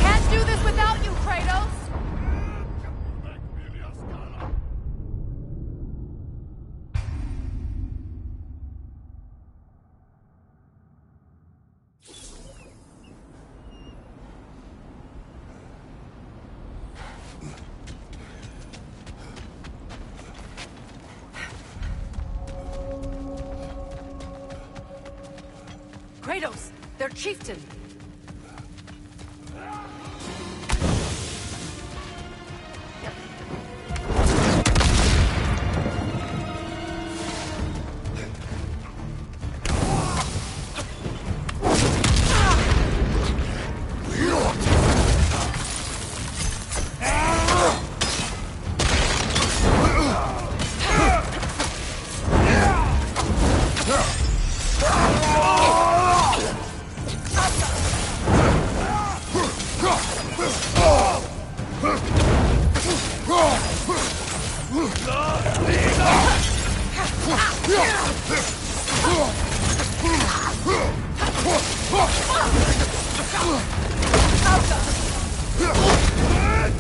Can't do this without you, Kratos! Kratos, their chieftain.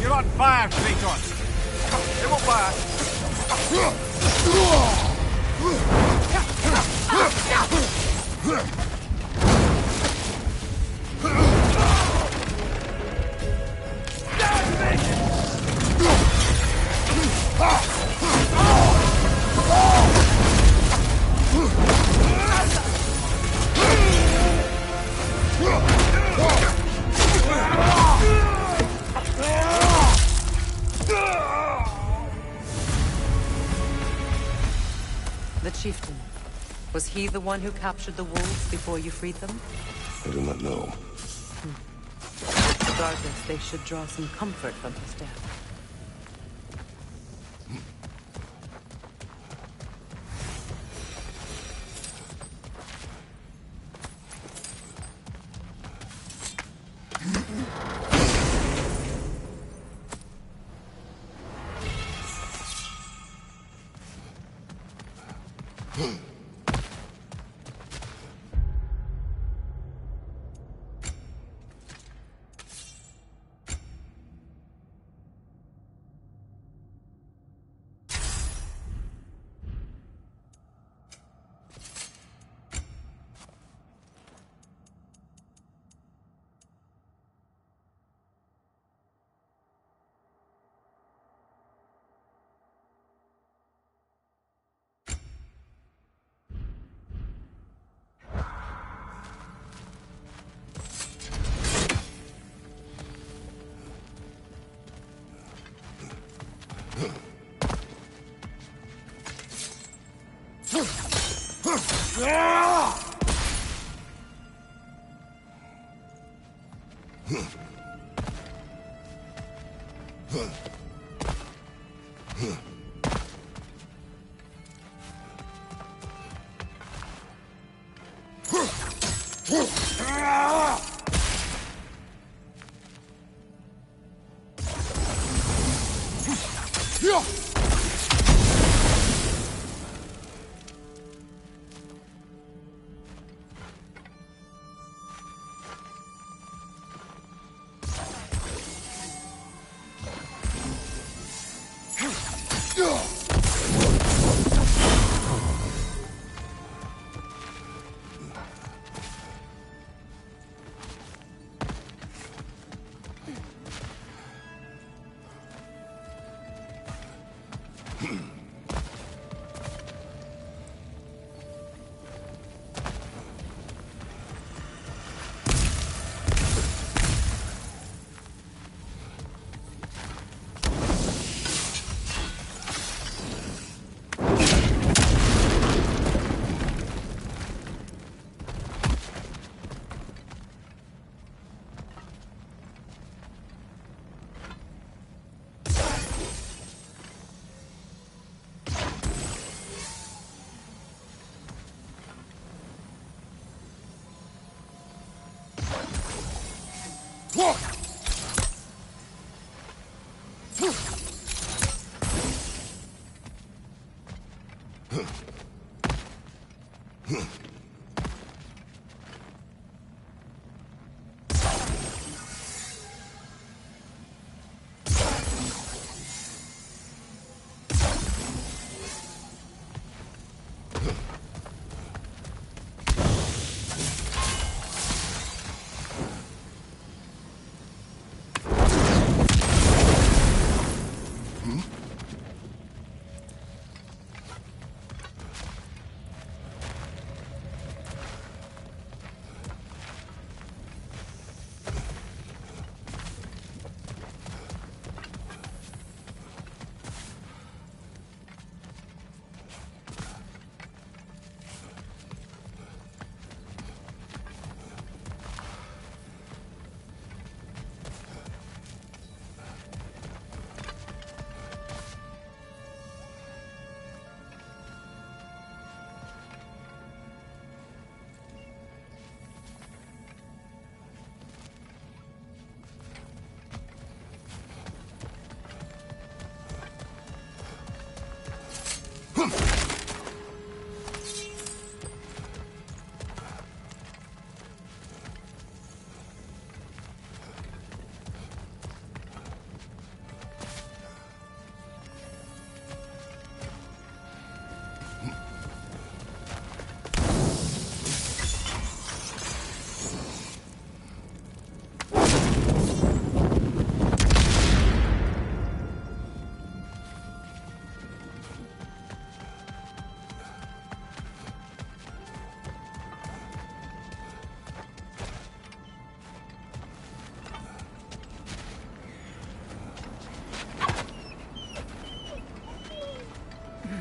You're on fire, Kratos. They won't fire. The chieftain. Was he the one who captured the wolves before you freed them? I do not know. Regardless, they should draw some comfort from his death.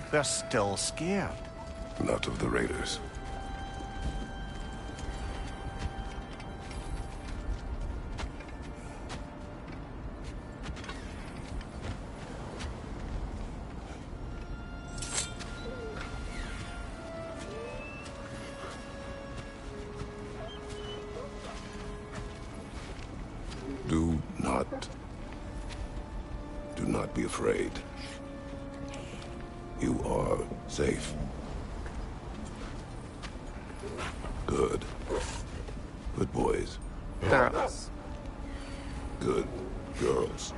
They're still scared. Not of the raiders. Do not be afraid. You are safe. Good. Good boys. Girls. Good girls.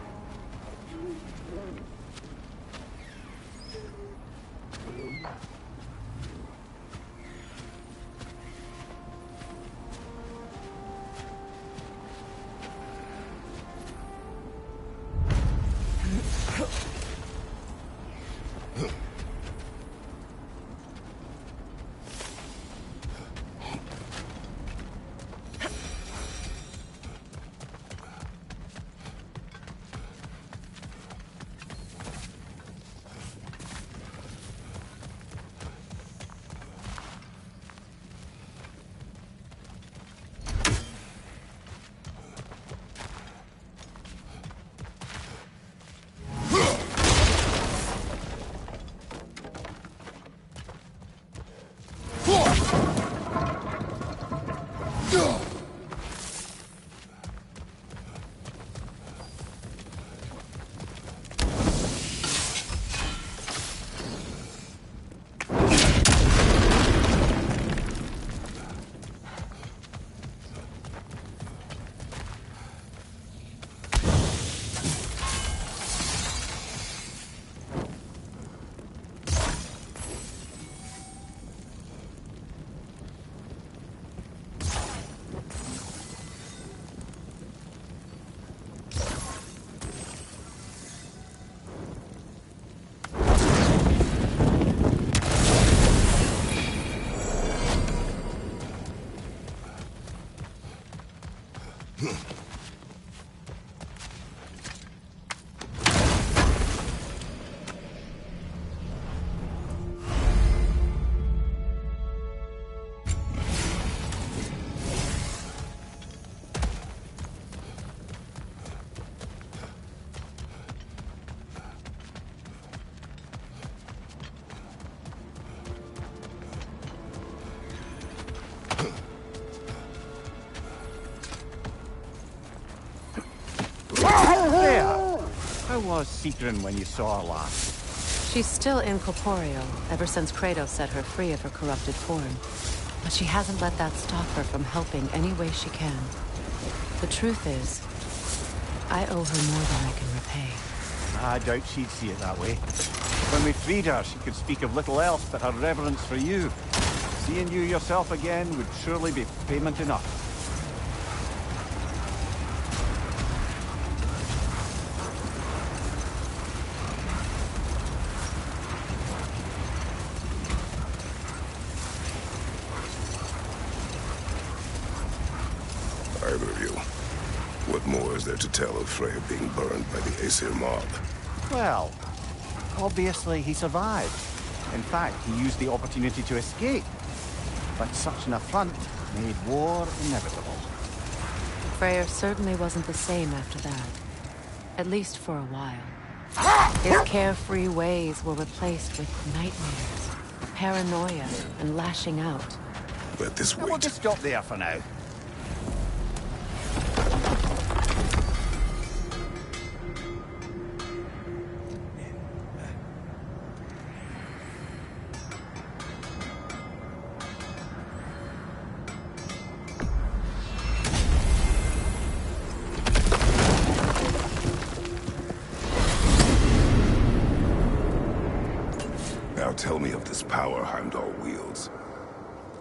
was Sigrun when you saw her last? She's still incorporeal, ever since Kratos set her free of her corrupted form. But she hasn't let that stop her from helping any way she can. The truth is, I owe her more than I can repay. I doubt she'd see it that way. When we freed her, she could speak of little else but her reverence for you. Seeing you yourself again would surely be payment enough. Either of you. What more is there to tell of Freya being burned by the Aesir mob? Well, obviously he survived. In fact, he used the opportunity to escape. But such an affront made war inevitable. Freyr certainly wasn't the same after that. At least for a while. His carefree ways were replaced with nightmares, paranoia, and lashing out. Let this wait. We'll just stop there for now. Now tell me of this power Heimdall wields.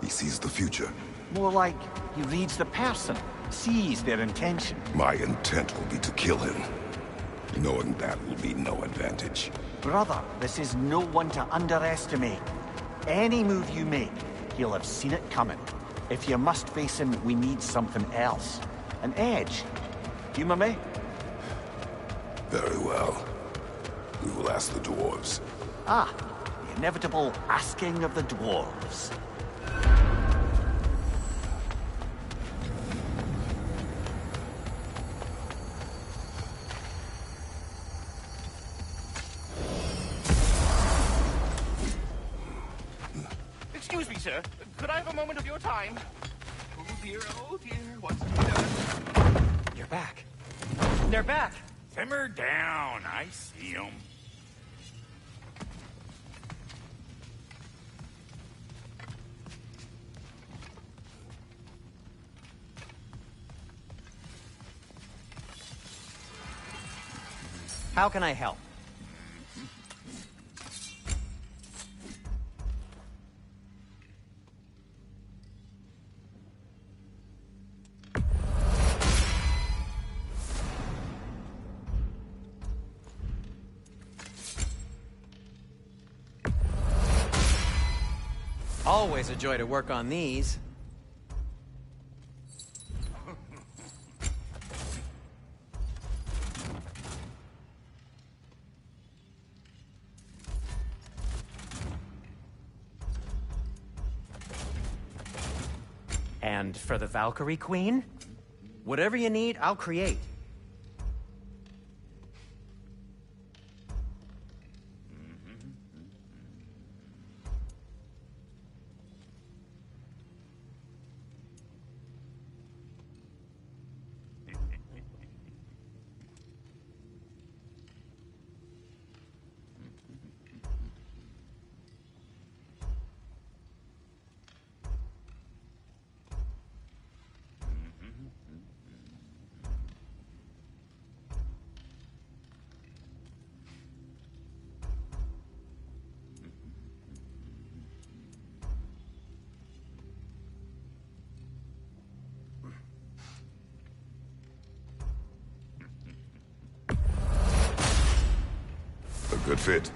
He sees the future. More like he reads the person, sees their intention. My intent will be to kill him. Knowing that will be no advantage. Brother, this is no one to underestimate. Any move you make, he'll have seen it coming. If you must face him, we need something else. An edge. Humor me? Very well. We will ask the dwarves. Ah, the inevitable asking of the dwarves. Excuse me, sir. Could I have a moment of your time? Oh dear, what's to be done? You're back. They're back. Simmer down. I see them. How can I help? Always a joy to work on these. And for the Valkyrie Queen? Whatever you need, I'll create. A good fit.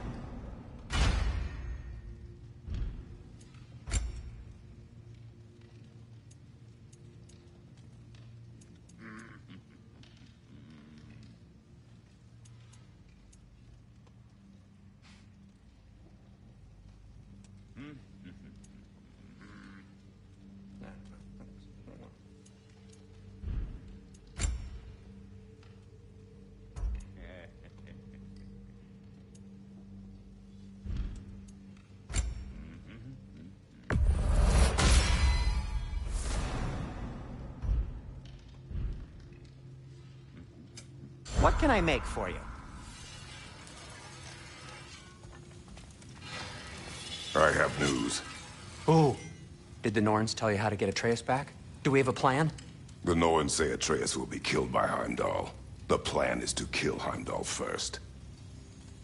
What can I make for you? I have news. Ooh. Did the Norns tell you how to get Atreus back? Do we have a plan? The Norns say Atreus will be killed by Heimdall. The plan is to kill Heimdall first.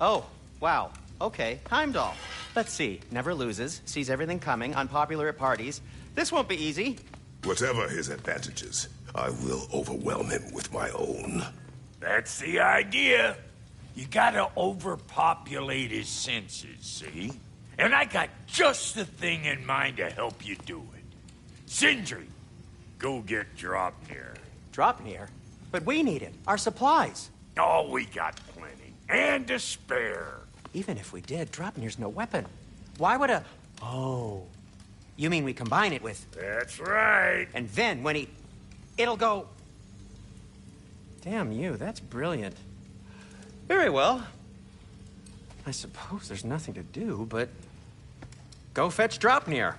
Oh, wow. Okay, Heimdall. Let's see. Never loses, sees everything coming, unpopular at parties. This won't be easy. Whatever his advantages, I will overwhelm him with my own. That's the idea. You gotta overpopulate his senses, see? And I got just the thing in mind to help you do it. Sindri, go get Draupnir. Draupnir? But we need it. Our supplies. Oh, we got plenty. And to spare. Even if we did, Draupnir's no weapon. Why would a... Oh. You mean we combine it with... That's right. And then when he... It'll go... Damn you, that's brilliant. Very well. I suppose there's nothing to do, but... Go fetch Draupnir.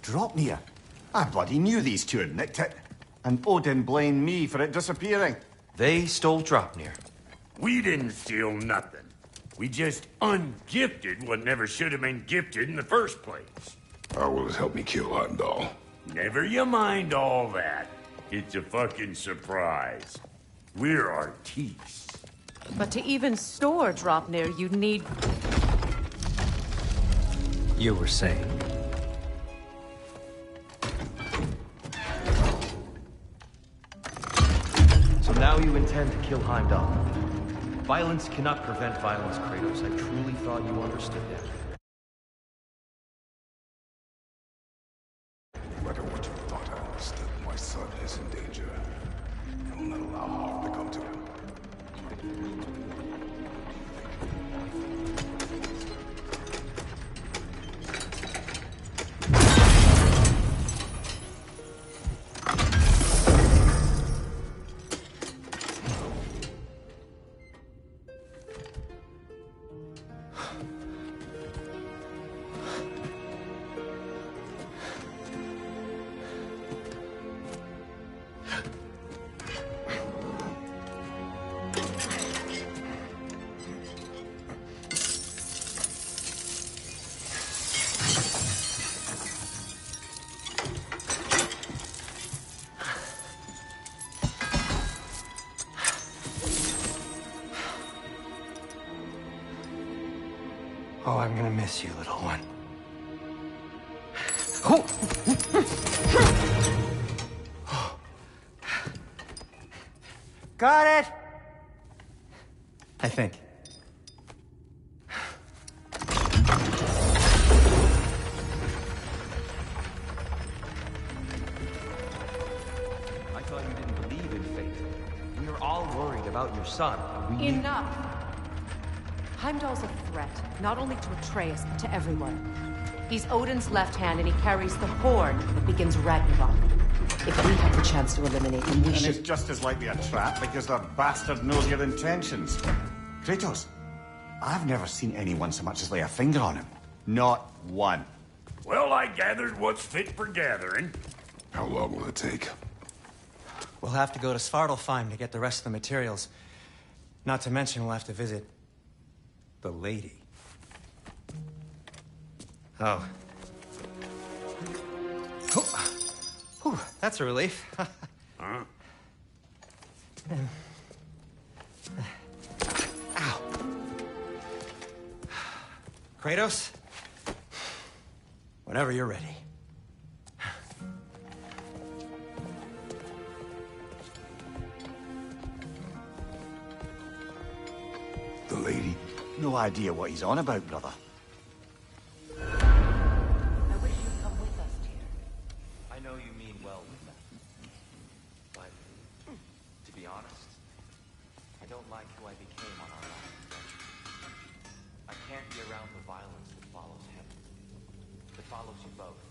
Draupnir? I bloody knew these two had nicked it. And Odin blamed me for it disappearing. They stole Draupnir. We didn't steal nothing. We just ungifted what never should have been gifted in the first place. How will it help me kill Heimdall? Never you mind all that. It's a fucking surprise. We're artistes. But to even store Draupnir, you'd need... You were saying... So now you intend to kill Heimdall. Violence cannot prevent violence, Kratos. I truly thought you understood that. No matter what you thought I understood, my son is in danger. I will not allow harm to come to him. Oh, I'm gonna miss you, little one. Got it! I think. I thought you didn't believe in fate. We were all worried about your son. Enough! Heimdall's a threat, not only to Atreus, but to everyone. He's Odin's left hand, and he carries the horde that begins Ragnarok. If we have the chance to eliminate him, we And should... it's just as likely a trap because the bastard knows your intentions. Kratos, I've never seen anyone so much as lay a finger on him. Not one. Well, I gathered what's fit for gathering. How long will it take? We'll have to go to Svartalfheim to get the rest of the materials. Not to mention we'll have to visit... the lady. Oh. Whew, that's a relief. Huh? Ow. Kratos? Whenever you're ready. The lady? No idea what he's on about, brother. I wish you'd come with us, dear. I know you mean well with that. But, to be honest, I don't like who I became on our last adventure. I can't be around the violence that follows him. That follows you both.